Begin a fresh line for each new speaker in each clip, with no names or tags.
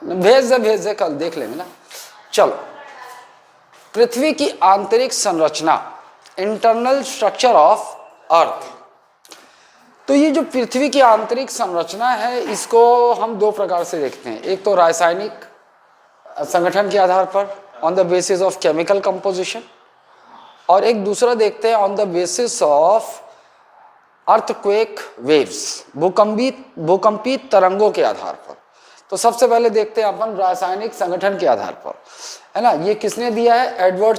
भेज दे, कल देख लेंगे ना। चलो, पृथ्वी की आंतरिक संरचना, इंटरनल स्ट्रक्चर ऑफ अर्थ। तो ये जो पृथ्वी की आंतरिक संरचना है, इसको हम दो प्रकार से देखते हैं। एक तो रासायनिक संगठन के आधार पर, on the basis of chemical composition, और एक दूसरा देखते हैं on the basis of earthquake waves, भूकंपी तरंगों के आधार पर। तो सबसे पहले देखते हैं अपन रासायनिक संगठन के आधार पर, है ना। ये किसने दिया है? Edward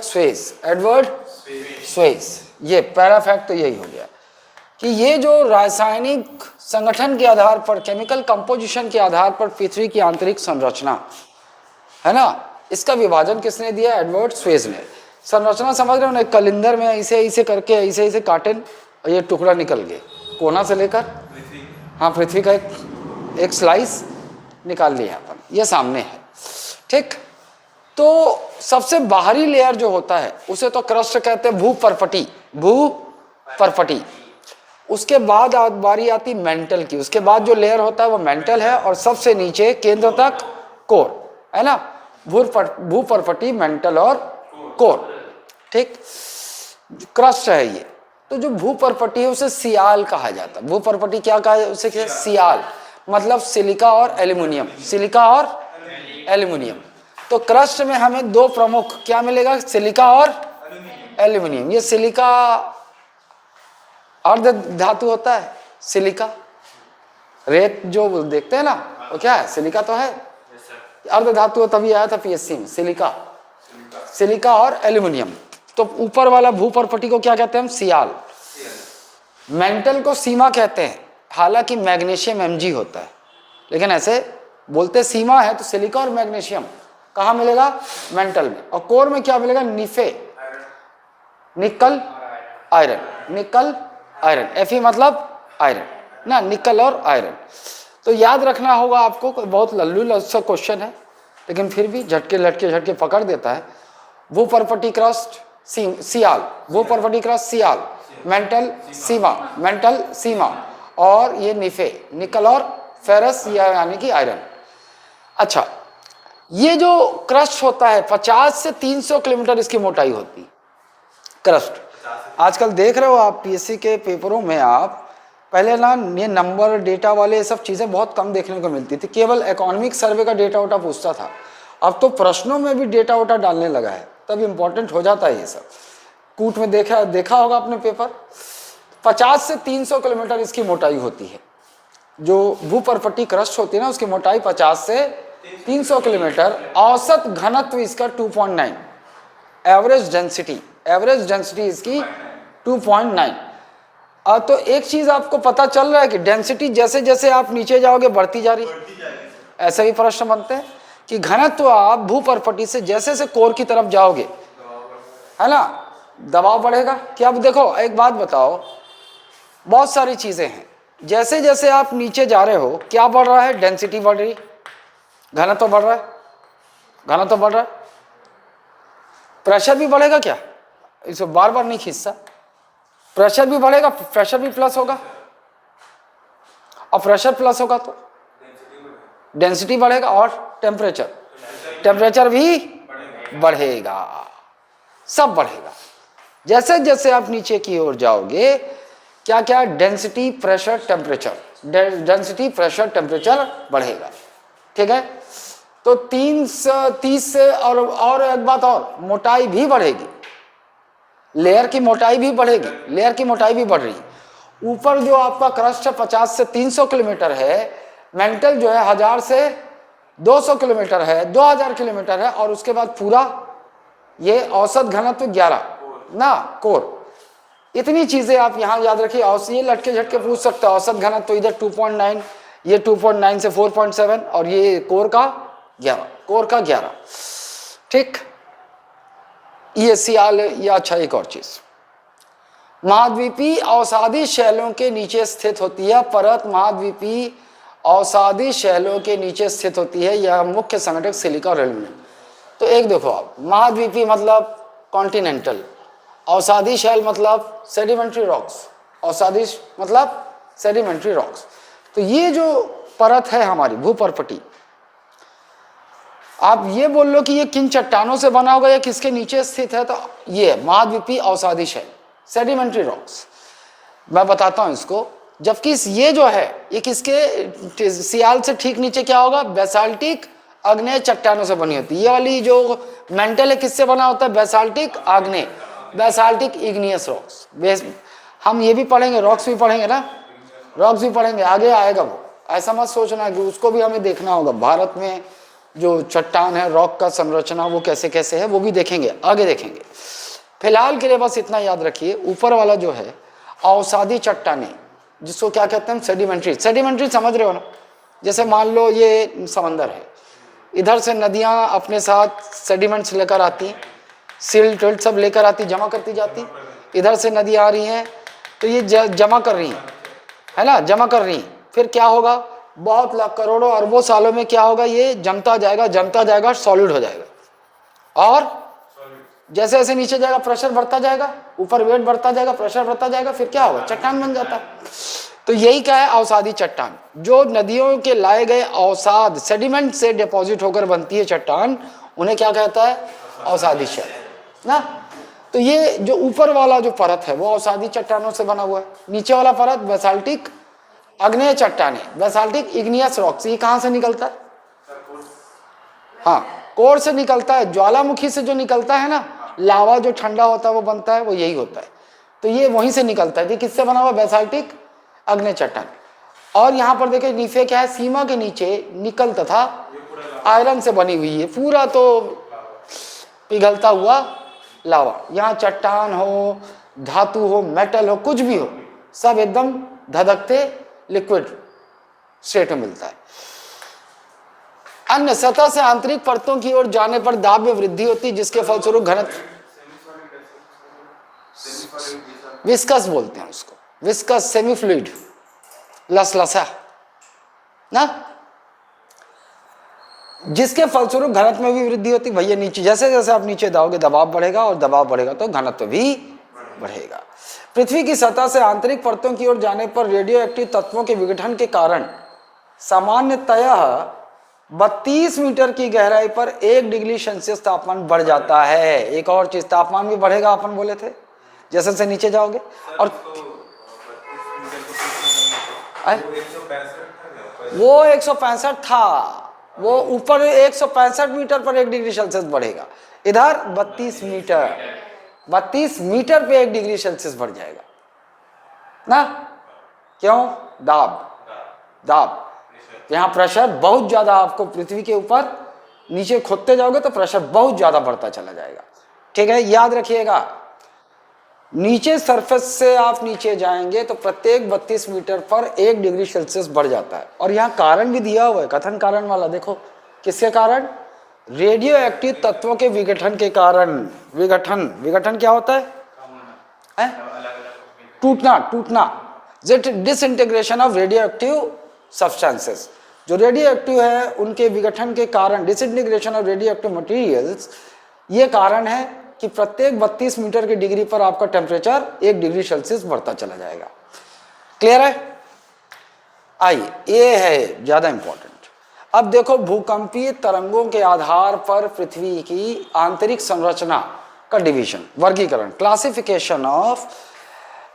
Suez. ये पैरा फैक्ट तो यही हो गया कि ये जो रासायनिक संगठन के आधार पर, केमिकल कंपोजिशन के आधार पर पृथ्वी की आंतरिक संरचना, है ना, इसका विभाजन किसने दिया? एडवर्ड स्वेज ने। संरचना समझ रहे हो ना, कलिंदर में ऐसे करके ऐसे काटे और ये टुकड़ा निकल गए, कोना से लेकर, हाँ, पृथ्वी का एक स्लाइस निकाल लिया अपन, ये सामने है, ठीक। तो सबसे बाहरी लेयर जो होता है उसे तो क्रस्ट कहते हैं, भूपर्पटी। उसके बाद बारी आती मेंटल की, उसके बाद जो लेयर होता है वो मेंटल है, और सबसे नीचे केंद्र तक कोर, है ना। भूपर्पटी, मेंटल और कोर, ठीक, क्रस्ट है ये। तो जो भूपर्पटी है उसे सियाल कहा जाता है। भूपर्पटी क्या कहा है उसे? सियाल, मतलब सिलिका और एल्यूमिनियम, तो क्रस्ट में हमें दो प्रमुख क्या मिलेगा? सिलिका और एल्यूमिनियम। ये सिलिका अर्ध धातु होता है, सिलिका, रेत जो देखते हैं ना, वो क्या है? सिलिका तो है, अर्ध धातु, तभी आया था पीएससी में, सिलिका और एल्यूमिनियम। तो ऊपर वाला भूपर्पटी को क्या कहते हैं हम? सियाल। मेंटल को सीमा कहते हैं, हालांकि मैग्नीशियम Mg होता है, लेकिन ऐसे बोलते सीमा है। तो सिलिका और मैग्नीशियम कहाँ मिलेगा? मेंटल में। और कोर में क्या मिलेगा? निकल आयरन, Fe मतलब आयरन ना, निकल और आयरन। तो याद रखना होगा आपको, बहुत लल्लू लस्सा क्वेश्चन है, लेकिन फिर भी झटके पकड़ देता है। भूपर्पटी क्रस्ट सियाल, भूपर्पटी क्रस्ट सियाल, मेंटल सीमा, और ये निकल और फेरस, यानी कि आयरन। अच्छा, ये जो क्रस्ट होता है 50 से 300 किलोमीटर इसकी मोटाई होती है, क्रस्ट। आजकल देख रहे हो आप पीएससी के पेपरों में, आप पहले ना ये नंबर डेटा वाले सब चीज़ें बहुत कम देखने को मिलती थी, केवल इकोनॉमिक सर्वे का डेटा वोटा पूछता था। अब तो प्रश्नों में भी डेटा वोटा डालने लगा है, तब इम्पोर्टेंट हो जाता है ये सब। कूट में देखा होगा आपने पेपर, 50 से 300 किलोमीटर इसकी मोटाई होती है। जो भूपर्पटी क्रस्ट होती है ना, उसकी मोटाई 50 से 300 किलोमीटर। औसत घनत्व इसका 2.9, एवरेज डेंसिटी इसकी 2.9। तो एक चीज आपको पता चल रहा है कि डेंसिटी जैसे जैसे आप नीचे जाओगे बढ़ती जा रही है। ऐसे ही प्रश्न बनते हैं कि घनत्व आप भूपर्पटी से जैसे जैसे कोर की तरफ जाओगे, है ना, दबाव बढ़ेगा। क्या? अब देखो एक बात बताओ, बहुत सारी चीजें हैं, जैसे जैसे आप नीचे जा रहे हो क्या बढ़ रहा है? डेंसिटी बढ़ रही, घनत्व बढ़ रहा है। प्रेशर भी बढ़ेगा क्या? इसको बार बार नहीं खींचता। प्रेशर भी बढ़ेगा, प्रेशर भी प्लस होगा, और प्रेशर प्लस होगा तो डेंसिटी बढ़ेगा, और टेम्परेचर भी बढ़ेगा, सब बढ़ेगा। जैसे जैसे आप नीचे की ओर जाओगे, क्या क्या? डेंसिटी, प्रेशर, टेम्परेचर बढ़ेगा, ठीक है। तो 30 से, और एक बात और, मोटाई भी बढ़ेगी, लेयर की मोटाई भी बढ़ रही। ऊपर जो आपका क्रस्ट है 50 से 300 किलोमीटर है, मेंटल जो है 1000 से 200 किलोमीटर है, 2000 किलोमीटर है, और उसके बाद पूरा ये औसत घनत्व 11 ना, कोर। इतनी चीजें आप यहाँ याद रखिए। ये लटके झटके पूछ सकते हैं। औसत घनत्व इधर 2.9, ये 2.9 से 4.7, और ये कोर का 11, ठीक। ये सियाल या अच्छा, एक और चीज, महाद्वीपीय अवसादी शैलों के नीचे स्थित होती है परत, महाद्वीपीय अवसादी शैलों के नीचे स्थित होती है यह मुख्य संगठक सिलिका और एल्यूमिनियम। तो एक देखो आप, महाद्वीपीय मतलब कॉन्टिनेंटल, अवसादी शैल मतलब सेडिमेंट्री रॉक्स, तो ये जो परत है हमारी भूपर्पटी, आप ये बोल लो कि ये किन चट्टानों से बना होगा या किसके नीचे स्थित है, तो ये महाद्वीपीय अवसादी शैल, सेडिमेंट्री रॉक्स। मैं बताता हूं इसको, जबकि ये जो है ये किसके सियाल से ठीक नीचे क्या होगा, बेसाल्टिक आग्नेय चट्टानों से बनी होती है। ये वाली जो मेंटल है किससे बना होता है, बेसाल्टिक आग्नेय, बेसाल्टिक इग्नियस रॉक्स। हम ये भी पढ़ेंगे, रॉक्स भी पढ़ेंगे ना, रॉक्स भी पढ़ेंगे, आगे आएगा वो। ऐसा मत सोचना कि उसको भी हमें देखना होगा। भारत में जो चट्टान है, रॉक का संरचना वो कैसे कैसे है वो भी देखेंगे, आगे देखेंगे। फिलहाल के लिए बस इतना याद रखिए, ऊपर वाला जो है अवसादी चट्टानें, जिसको क्या कहते हैं, सेडिमेंट्री। सेडिमेंट्री समझ रहे हो ना, जैसे मान लो ये समंदर है, इधर से नदियां अपने साथ सेडिमेंट्स लेकर आती, सिल्ट टिल्ट सब लेकर आती, जमा करती जाती। इधर से नदी आ रही हैं तो ये जमा कर रही है ना, जमा कर रही। फिर क्या होगा, बहुत लाख करोड़ों अरबों सालों में क्या होगा, ये जमता जाएगा, सॉलिड हो जाएगा। और जैसे जैसे नीचे जाएगा प्रेशर बढ़ता जाएगा, ऊपर वेट बढ़ता जाएगा, प्रेशर बढ़ता जाएगा, फिर क्या होगा, चट्टान बन जाता है। तो यही क्या है, अवसादी चट्टान। जो नदियों के लाए गए अवसाद सेडिमेंट से डिपॉजिट होकर बनती है चट्टान, उन्हें क्या कहता है, अवसादी शैल ना। तो ये जो ऊपर वाला जो परत है वो अवसादी चट्टानों से बना हुआ है, नीचे वाला परत बेसाल्टिक आग्नेय चट्टानें, बेसाल्टिक इग्नियस रॉक्स। ये कहां से निकलता है, हाँ, कोर से निकलता है, ज्वालामुखी से जो निकलता है ना, लावा जो ठंडा होता है वो बनता है, वो यही होता है। तो ये वहीं से निकलता है। ये किससे बना हुआ, बेसाल्टिक आग्नेय चट्टान। और यहाँ पर देखिए नीचे क्या है, सीमा के नीचे निकल तथा आयरन से बनी हुई है, पूरा तो पिघलता हुआ लावा। यहाँ चट्टान हो, धातु हो, मेटल हो, कुछ भी हो, सब एकदम धधकते लिक्विड स्टेट में मिलता है। अन्य सतह से आंतरिक परतों की ओर जाने पर दाब में वृद्धि होती है, जिसके फलस्वरूप घनत्व, विस्कस बोलते हैं उसको, विस्कस, सेमी फ्लूइड, लसलसा ना, जिसके फलस्वरूप घनत्व में भी वृद्धि होती है। भैया नीचे जैसे जैसे आप नीचे जाओगे दबाव बढ़ेगा, और दबाव बढ़ेगा तो घनत्व भी बढ़ेगा। पृथ्वी की सतह से आंतरिक परतों की ओर जाने पर रेडियो एक्टिव तत्वों के विघटन के कारण सामान्यतया 32 मीटर की गहराई पर 1 डिग्री सेल्सियस तापमान बढ़ जाता है। एक और चीज, तापमान भी बढ़ेगा, अपन बोले थे, जैसे जैसे नीचे जाओगे। और वो 165 था, वो ऊपर 165 मीटर पर 1 डिग्री सेल्सियस बढ़ेगा, इधर 32 मीटर पे 1 डिग्री सेल्सियस बढ़ जाएगा ना। क्यों, दाब यहाँ प्रेशर बहुत ज्यादा, आपको पृथ्वी के ऊपर नीचे खोदते जाओगे तो प्रेशर बहुत ज्यादा बढ़ता चला जाएगा। ठीक है, याद रखिएगा, नीचे सरफेस से आप नीचे जाएंगे तो प्रत्येक 32 मीटर पर 1 डिग्री सेल्सियस बढ़ जाता है। और यहाँ कारण भी दिया हुआ है, कथन कारण वाला, देखो किसके कारण, रेडियो एक्टिव तत्वों के विघटन के कारण। विघटन क्या होता है? टूटना, disintegration of radio active substances. जो रेडियो एक्टिव है उनके विघटन के कारण, disintegration of radio active materials, ये कारण है कि प्रत्येक 32 मीटर की डिग्री पर आपका टेम्परेचर 1 डिग्री सेल्सियस बढ़ता चला जाएगा। क्लियर है? आइए, ये है ज्यादा इंपॉर्टेंट। अब देखो, भूकंपीय तरंगों के आधार पर पृथ्वी की आंतरिक संरचना का डिवीजन, वर्गीकरण, classification of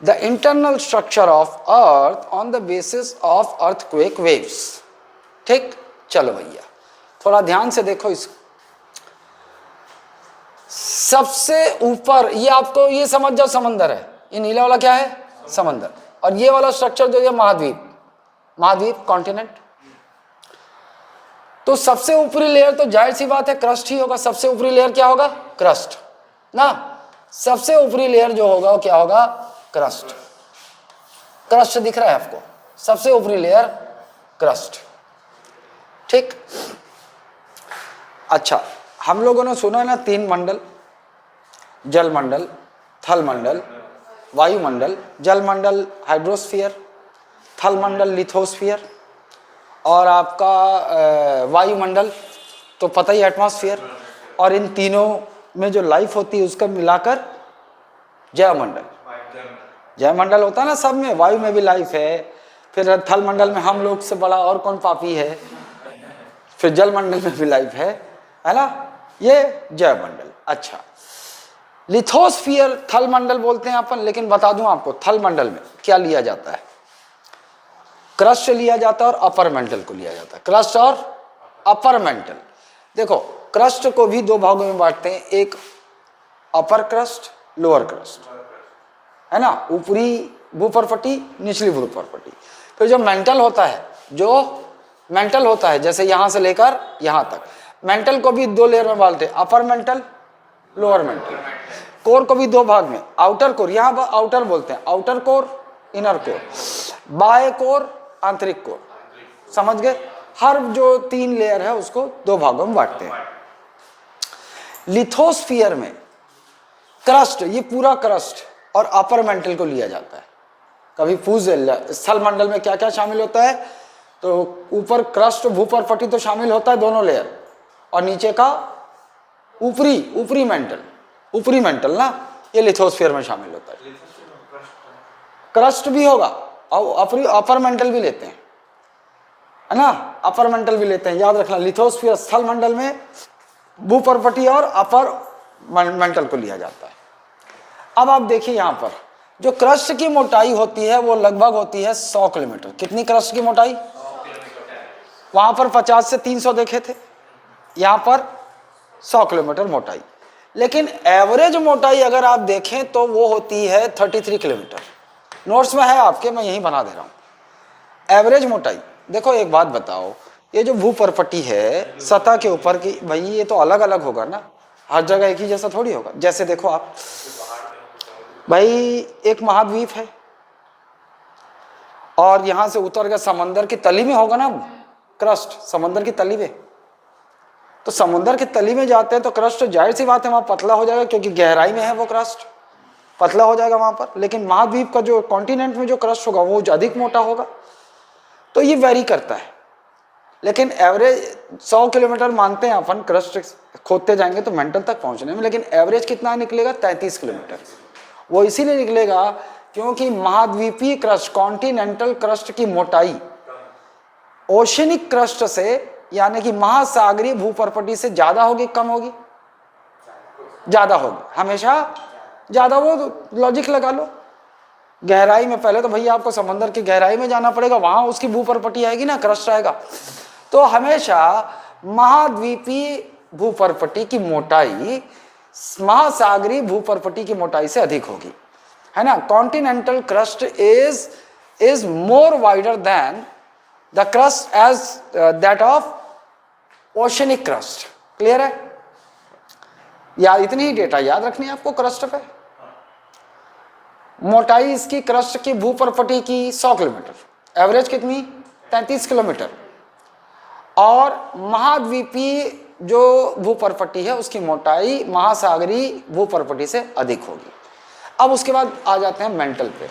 the internal structure of earth on the basis of earthquake waves. ठीक, चलो भैया थोड़ा ध्यान से देखो इसको। सबसे ऊपर ये आपको ये समझ जाओ, समंदर है, ये नीला वाला क्या है, समंदर, और ये वाला स्ट्रक्चर जो है महाद्वीप, कॉन्टिनेंट। तो सबसे ऊपरी लेयर तो जाहिर सी बात है क्रस्ट ही होगा। सबसे ऊपरी लेयर क्या होगा, क्रस्ट ना। सबसे ऊपरी लेयर जो होगा वो क्या होगा, क्रस्ट दिख रहा है आपको, सबसे ऊपरी लेयर क्रस्ट। ठीक, अच्छा, हम लोगों ने सुना ना 3 मंडल, जल मंडल, थल मंडल, वायुमंडल। जल मंडल हाइड्रोस्फीयर, थल मंडल लिथोस्फीयर, और आपका वायुमंडल तो पता ही एटमॉस्फेयर। और इन तीनों में जो लाइफ होती है उसका मिलाकर जयमंडल होता है ना। सब में, वायु में भी लाइफ है, फिर थल मंडल में हम लोग से बड़ा और कौन पापी है, फिर जल मंडल में भी लाइफ है, है ना, ये जैव मंडल। अच्छा, लिथोस्फीयर थल मंडल बोलते हैं अपन, लेकिन बता दूं आपको थल मंडल में क्या लिया जाता है, क्रस्ट लिया जाता है और अपर मेंटल को लिया जाता है, क्रस्ट और अपर मेंटल। देखो क्रस्ट को भी दो भागों में बांटते हैं, एक अपर क्रस्ट, लोअर क्रस्ट, है ना, ऊपरी भूपर्पटी, निचली भूपर्पटी। फिर जो मेंटल होता है, जो मेंटल होता है जैसे यहां से लेकर यहां तक, मेंटल को भी दो लेयर में बांटते हैं, upper mantle, lower mental. Core को भी दो भाग में, आउटर कोर, यहां आउटर बोलते हैं, आउटर कोर, इनर कोर, बाह्य कोर, आंतरिक कोर, समझ गए। हर जो 3 लेयर है उसको दो भागों में बांटते हैं। लिथोस्फीयर में क्रस्ट, ये पूरा क्रस्ट और अपर मेंटल को लिया जाता है। कभी पूछ स्थल मंडल में क्या क्या शामिल होता है, तो ऊपर क्रस्ट भूपर्पटी तो शामिल होता है दोनों लेयर, और नीचे का ऊपरी मेंटल ना, ये लिथोस्फीयर में शामिल होता है। क्रस्ट भी होगा और अपर मेंटल भी लेते हैं, है ना, अपर मेंटल भी लेते हैं, याद रखना। लिथोस्फीयर स्थल मंडल में भूपर्पटी और अपर मेंटल को लिया जाता है। अब आप देखिए यहां पर जो क्रस्ट की मोटाई होती है वो लगभग होती है 100 किलोमीटर। कितनी क्रस्ट की मोटाई? वहां पर 50 से 300 देखे थे, यहां पर 100 किलोमीटर मोटाई। लेकिन एवरेज मोटाई अगर आप देखें तो वो होती है 33 किलोमीटर। नोट्स में है आपके, मैं यहीं बना दे रहा हूं। एवरेज मोटाई देखो, एक बात बताओ, ये जो भूपर्पटी है सतह के ऊपर की, भाई ये तो अलग अलग होगा ना, हर जगह एक ही जैसा थोड़ी होगा। जैसे देखो आप, भाई एक महाद्वीप है और यहां से उतर के समंदर की तली में होगा ना क्रस्ट, समंदर की तली में, तो समुद्र की तली में जाते हैं तो क्रस्ट जाहिर सी बात है वहां पतला हो जाएगा, क्योंकि गहराई में है वो क्रस्ट, पतला हो जाएगा वहां पर। लेकिन महाद्वीप का जो कॉन्टिनेंट में जो क्रस्ट होगा वो अधिक मोटा होगा, तो ये वेरी करता है। लेकिन एवरेज 100 किलोमीटर मानते हैं अपन, क्रस्ट खोदते जाएंगे तो मेंटल तक पहुंचने में, लेकिन एवरेज कितना निकलेगा? 33 किलोमीटर। वो इसीलिए निकलेगा क्योंकि महाद्वीपीय क्रस्ट, कॉन्टिनेंटल क्रस्ट की मोटाई ओशनिक क्रस्ट से, यानी कि महासागरीय भूपर्पटी से ज्यादा होगी, कम होगी? ज्यादा होगी, हमेशा ज्यादा। वो लॉजिक लगा लो, गहराई में पहले तो भैया आपको समंदर की गहराई में जाना पड़ेगा, वहां उसकी भूपर्पटी आएगी ना, क्रस्ट आएगा। तो हमेशा महाद्वीपीय भूपर्पटी की मोटाई महासागरीय भूपर्पटी की मोटाई से अधिक होगी, है ना। Continental crust is more wider than the crust as that of oceanic crust. Clear है? या इतनी ही डेटा याद रखनी है आपको क्रस्ट पे। मोटाई इसकी क्रस्ट की भूपर्पटी की 100 किलोमीटर, एवरेज कितनी? 33 किलोमीटर। और महाद्वीपीय जो भूपर्पटी है उसकी मोटाई महासागरीय भूपर्पटी से अधिक होगी। अब उसके बाद आ जाते हैं मेंटल पे।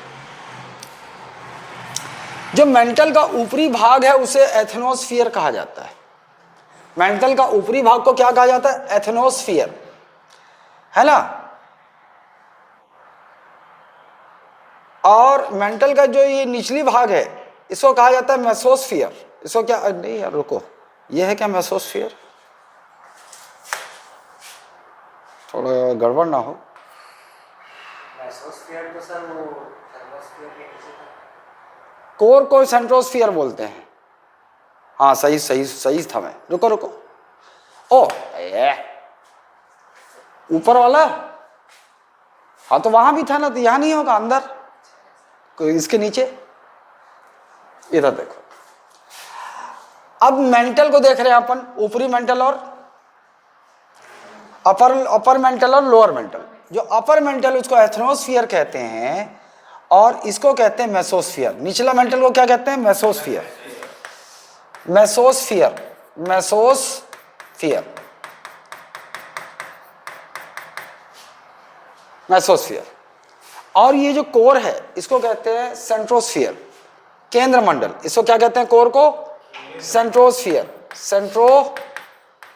जो मेंटल का ऊपरी भाग है उसे एथनोस्फीयर कहा जाता है। मेंटल का ऊपरी भाग को क्या कहा जाता है? एथनोस्फीयर, है ना। और मेंटल का जो ये निचली भाग है इसको कहा जाता है मेसोस्फीयर। इसको क्या, नहीं यार रुको, ये है क्या मेसोस्फीयर? थोड़ा गड़बड़ ना हो।
मेसोस्फीयर तो सर वो थर्मोस्फीयर के नीचे था।
कोर को सेंट्रोस्फीयर बोलते हैं। हाँ सही सही सही था। मैं रुको ओ ऊपर वाला, हाँ तो वहां भी था ना, तो यहां नहीं होगा अंदर, इसके नीचे इधर देखो। अब मेंटल को देख रहे हैं अपन, ऊपरी मेंटल और अपर मेंटल और लोअर मेंटल। जो अपर मेंटल उसको एथनोस्फीयर कहते हैं और इसको कहते हैं मेसोस्फीयर। निचला मेंटल को क्या कहते हैं? मेसोस्फीयर। Mesosphere mesosphere mesosphere. और ये जो कोर है इसको कहते हैं सेंट्रोस्फीयर, केंद्र मंडल। इसको क्या कहते हैं? कोर को सेंट्रोस्फीयर, सेंट्रोस्फीयर।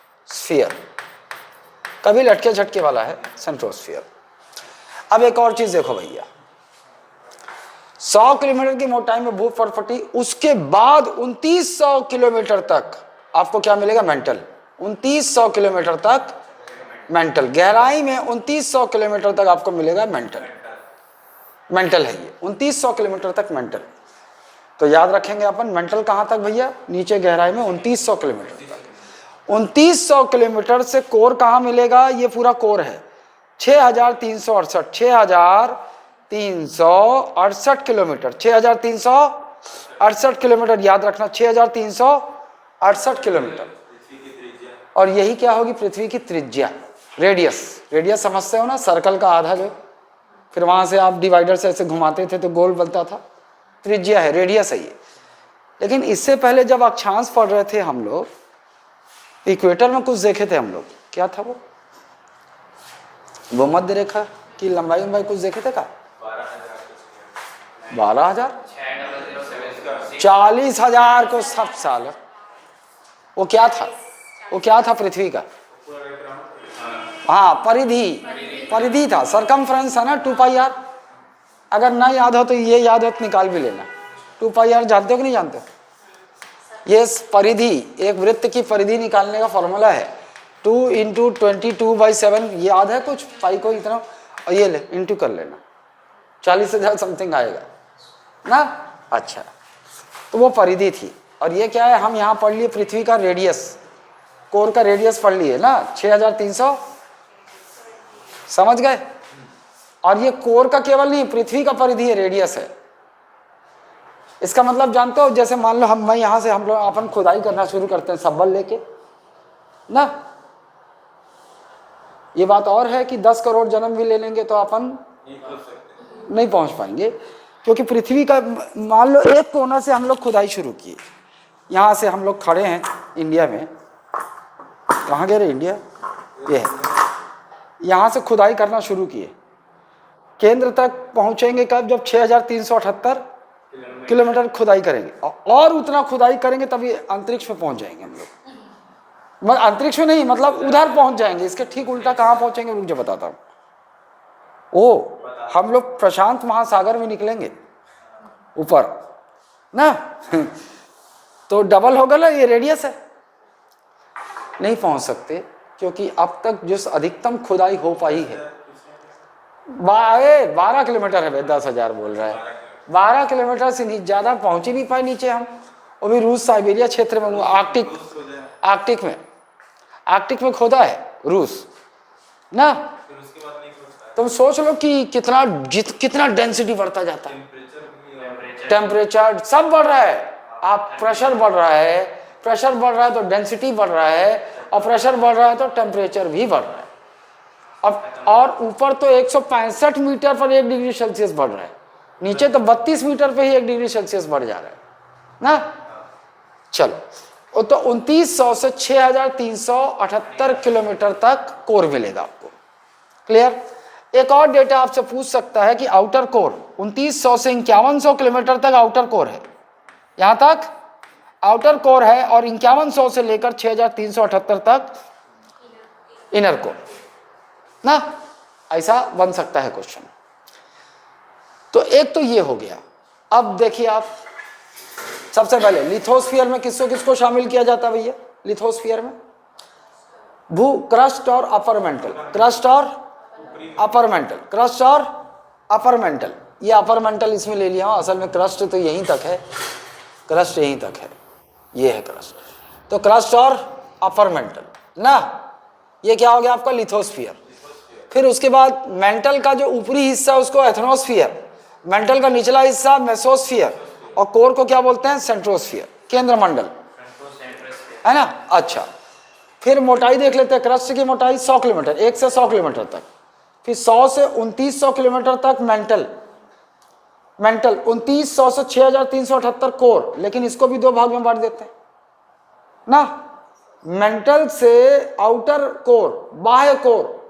कभी लटके झटके वाला है सेंट्रोस्फीयर। अब एक और चीज देखो भैया, 100 किलोमीटर की मोटाई में भूपर्पटी, उसके बाद 2900 किलोमीटर तक आपको क्या मिलेगा? मेंटल। 2900 किलोमीटर तक मेंटल, गहराई में 2900 किलोमीटर तक आपको मिलेगा मेंटल। मेंटल है ये 2900 किलोमीटर तक मेंटल। तो याद रखेंगे अपन मेंटल कहाँ तक भैया, नीचे गहराई में 2900 किलोमीटर तक। 2900 किलोमीटर से कोर कहाँ मिलेगा, ये पूरा कोर है 6368, 6368 किलोमीटर, 6368 किलोमीटर याद रखना, 6368 किलोमीटर। और यही क्या होगी पृथ्वी की त्रिज्या, रेडियस। रेडियस समझते हो ना, सर्कल का आधा जो, फिर वहां से आप डिवाइडर से ऐसे घुमाते थे तो गोल बनता था, त्रिज्या है, रेडियस है ये। लेकिन इससे पहले जब अक्षांश पढ़ रहे थे हम लोग, इक्वेटर में कुछ देखे थे हम लोग, क्या था वो मध्य रेखा की लंबाई कुछ देखे थे का 12,000 40,000 को 7 साल। वो क्या था, वो क्या था पृथ्वी का, हाँ परिधि था, सरकमफ्रेंस है ना 2πr। अगर ना याद हो तो ये याद हो तो निकाल भी लेना। 2πr जानते हो कि नहीं जानते हो? ये परिधि, एक वृत्त की परिधि निकालने का फॉर्मूला है 2 × 22/7। याद है कुछ पाई को इतना, और ये ले इंटू कर लेना, 40,000 समथिंग आएगा ना। अच्छा, तो वो परिधि थी। और ये क्या है, हम यहाँ पढ़ लिए पृथ्वी का रेडियस, कोर का रेडियस पढ़ लिए ना 6300, समझ गए। और ये कोर का केवल नहीं, पृथ्वी का परिधि है, रेडियस है। इसका मतलब जानते हो, जैसे मान लो मैं यहाँ से हम लोग अपन खुदाई करना शुरू करते हैं सब्बल लेके ना, ये बात और है कि 10 करोड़ जन्म भी ले लेंगे तो अपन नहीं पहुंच पाएंगे, क्योंकि पृथ्वी का मान लो एक कोना से हम लोग खुदाई शुरू किए। यहाँ से हम लोग खड़े हैं इंडिया में, कहाँ गए रे इंडिया, ये है, यहाँ से खुदाई करना शुरू किए, केंद्र तक पहुँचेंगे कब, जब 6378 किलोमीटर खुदाई करेंगे, और उतना खुदाई करेंगे तभी अंतरिक्ष में पहुँच जाएंगे हम लोग। अंतरिक्ष में नहीं, मतलब उधर पहुँच जाएंगे, इसके ठीक उल्टा कहाँ पहुँचेंगे रुक जा बताता हूँ। हम लोग प्रशांत महासागर में निकलेंगे ऊपर ना तो डबल होगा ना, ये रेडियस है, नहीं पहुंच सकते, क्योंकि अब तक जो अधिकतम खुदाई हो पाई है 12 किलोमीटर है, 10,000 बोल रहा है, 12 किलोमीटर से ज़्यादा पहुंच ही नहीं पाए नीचे हम। वो भी रूस साइबेरिया क्षेत्र में, आर्कटिक में खोदा है रूस ना। तुम सोच लो कि कितना डेंसिटी बढ़ता जाता है, टेम्परेचर सब बढ़ रहा है, आप प्रेशर बढ़ रहा है तो डेंसिटी बढ़ रहा है, और प्रेशर बढ़ रहा है तो टेम्परेचर भी बढ़ रहा है। और ऊपर तो 165 मीटर पर 1 डिग्री सेल्सियस बढ़ रहा है, नीचे तो 32 मीटर पे ही 1 डिग्री सेल्सियस बढ़ जा रहा है ना। चलो, तो 2900 से 6378 किलोमीटर तक कोर मिलेगा आपको, क्लियर। एक और डेटा आपसे पूछ सकता है कि आउटर कोर 2900 से 5100 किलोमीटर तक आउटर कोर है, यहाँ तक आउटर कोर है, और 5100 से लेकर 6378 तक इनर कोर ना, ऐसा बन सकता है क्वेश्चन। तो एक तो ये हो गया। अब देखिए आप, सबसे पहले लिथोस्फीयर में किसको शामिल किया जाता है भैया, लिथोस्फीयर में भू क्रस्ट और अपर मेंटल, क्रस्ट और अपर मेंटल, ये अपर मेंटल इसमें ले लिया हूं, असल में क्रस्ट तो यहीं तक है, क्रस्ट यहीं तक है, ये है क्रस्ट। तो क्रस्ट और अपर मेंटल ना, ये क्या हो गया आपका लिथोस्फीयर। फिर उसके बाद मेंटल का जो ऊपरी हिस्सा उसको एथनोस्फीयर, मेंटल का निचला हिस्सा मेसोस्फीयर, और कोर को क्या बोलते हैं, सेंट्रोस्फीयर, केंद्र मंडल है ना। अच्छा, फिर मोटाई देख लेते हैं, क्रस्ट की मोटाई 100 किलोमीटर, 1 से 100 किलोमीटर तक, फिर 100 से 2900 किलोमीटर तक मेंटल 2900 से 6378 कोर, लेकिन इसको भी 2 भाग में बांट देते हैं ना। मेंटल से आउटर कोर, बाह्य कोर,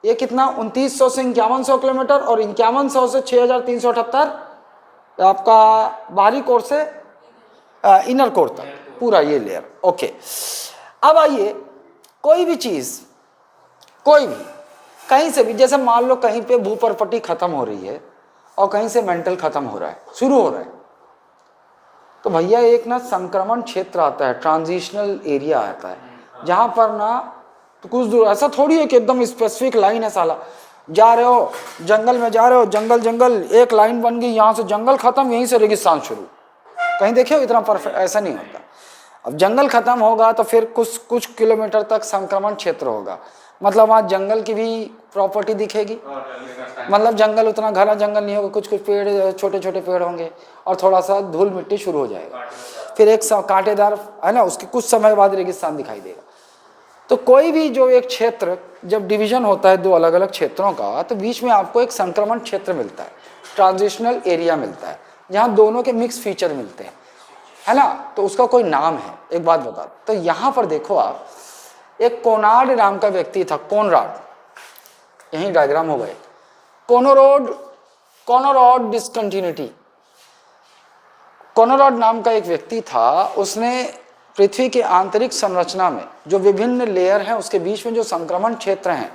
ये कितना 2900 से 5100 किलोमीटर, और 5100 से 6378 आपका बाहरी कोर से इनर कोर तक, पूरा ये लेयर। ओके, अब आइए, कोई भी चीज, कोई भी कहीं से भी, जैसे मान लो कहीं पे भूपर्पटी खत्म हो रही है और कहीं से मेंटल खत्म हो रहा है, शुरू हो रहा है, तो भैया एक ना संक्रमण क्षेत्र आता है, ट्रांजिशनल एरिया आता है, जहाँ पर ना तो कुछ दूर, ऐसा थोड़ी है कि एकदम स्पेसिफिक लाइन है साला, जा रहे हो जंगल में, जा रहे हो जंगल जंगल, एक लाइन बन गई, यहाँ से जंगल खत्म, यहीं से रेगिस्तान शुरू। कहीं देखे हो इतना परफेक्ट? ऐसा नहीं होता। अब जंगल खत्म होगा तो फिर कुछ कुछ किलोमीटर तक संक्रमण क्षेत्र होगा, मतलब वहाँ जंगल की भी प्रॉपर्टी दिखेगी, मतलब जंगल उतना घना जंगल नहीं होगा, कुछ कुछ पेड़, छोटे छोटे पेड़ होंगे और थोड़ा सा धूल मिट्टी शुरू हो जाएगा, फिर एक कांटेदार है ना, उसके कुछ समय बाद रेगिस्तान दिखाई देगा। तो कोई भी जो एक क्षेत्र जब डिवीजन होता है दो अलग अलग क्षेत्रों का, तो बीच में आपको एक संक्रमण क्षेत्र मिलता है, ट्रांजिशनल एरिया मिलता है, जहाँ दोनों के मिक्स फीचर मिलते हैं, है ना, तो उसका कोई नाम है। एक बात बता, तो यहाँ पर देखो आप, एक कोनार्ड नाम का व्यक्ति था, कोनराड, यही डायग्राम हो गए, कोनोरॉड डिसकंटिन्यूटी। कोनोरॉड नाम का एक व्यक्ति था, उसने पृथ्वी के आंतरिक संरचना में जो विभिन्न लेयर हैं उसके बीच में जो संक्रमण क्षेत्र हैं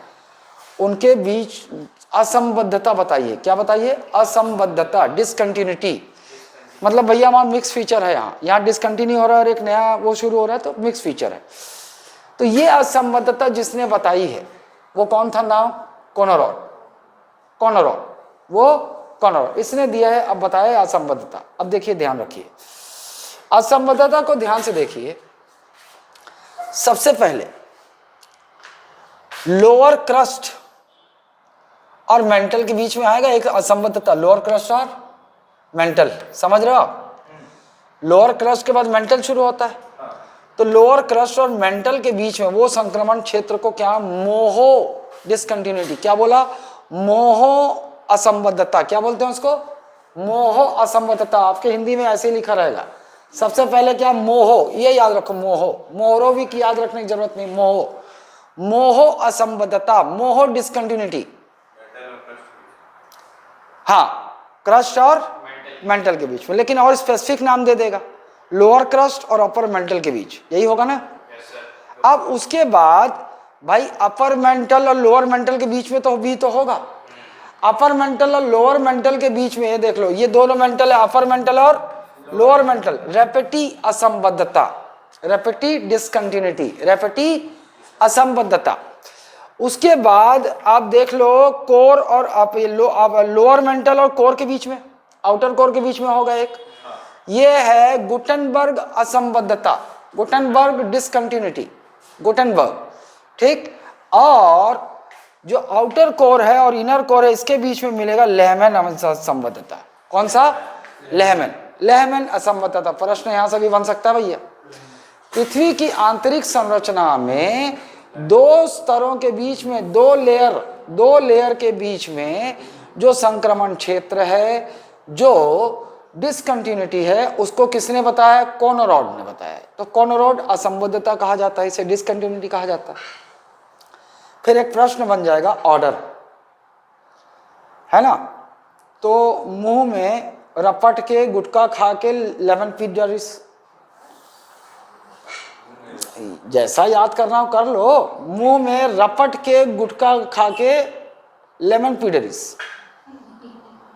उनके बीच असंबद्धता बताइए। क्या बताइए? असंबद्धता, डिसकंटिन्यूटी। मतलब भैया वहाँ मिक्स फीचर है, यहाँ डिसकंटिन्यू हो रहा है और एक नया वो शुरू हो रहा है, तो मिक्स फीचर है। तो ये असंबद्धता जिसने बताई है वो कौन था? नाम कोनोरॉड, वो कोनोरॉड इसने दिया है। अब बताया असंबद्धता। अब देखिए, ध्यान रखिए, असंबद्धता को ध्यान से देखिए। सबसे पहले लोअर क्रस्ट और मेंटल के बीच में आएगा एक असंबद्धता, लोअर क्रस्ट और मेंटल, समझ रहे हो आप? लोअर क्रस्ट के बाद मेंटल शुरू होता है, तो लोअर क्रस्ट और मेंटल के बीच में वो संक्रमण क्षेत्र को क्या? मोहो डिसकंटिन्यूटी। क्या बोला? मोहो असंबद्धता। क्या बोलते हैं उसको? मोहो असंबद्धता। आपके हिंदी में ऐसे ही लिखा रहेगा। सबसे पहले क्या? मोहो, ये याद रखो, मोहो, मोहरो भी की याद रखने की जरूरत नहीं, मोहो, मोहो असंबद्धता, मोहो डिसकंटिन्यूटी। हाँ, क्रस्ट और मेंटल के बीच में, लेकिन और स्पेसिफिक नाम दे देगा, लोअर क्रस्ट और अपर मेंटल के बीच, यही होगा ना? अब उसके बाद भाई अपर मेंटल और लोअर मेंटल के बीच में तो भी तो होगा। अपर मेंटल और लोअर मेंटल के बीच में ये देख लो, ये दोनों मेंटल है, अपर मेंटल और लोअर मेंटल। रेपेटी असंबद्धता, रेपेटी डिसकंटिन्यूटी, रेपेटी असंबद्धता। उसके बाद आप देख लो कोर और आप लोअर मेंटल और कोर के बीच में, आउटर कोर के बीच में होगा एक, ये है गुटेनबर्ग असंबद्धता, गुटेनबर्ग डिसकंटिन्यूटी, गुटेनबर्ग, ठीक। और जो आउटर कोर है और इनर कोर है इसके बीच में मिलेगा लेहमैन असंबद्धता। कौन सा? लेहमैन, लेहमैन असंबद्धता। प्रश्न यहां से भी बन सकता है भैया। पृथ्वी की आंतरिक संरचना में दो स्तरों के बीच में, दो लेयर के बीच में जो संक्रमण क्षेत्र है, जो डिसकंटिन्यूटी है, उसको किसने बताया? कोनोरॉड ने बताया। तो कोनोरॉड असंबद्धता कहा जाता है, इसे डिसकंटिन्यूटी कहा जाता है। फिर एक प्रश्न बन जाएगा ऑर्डर, है ना? तो मुंह में रपट के गुटखा खा के लेमन पीडरिस, जैसा याद करना हो कर लो। मुंह में रपट के गुटखा खा के लेमन पीडरिस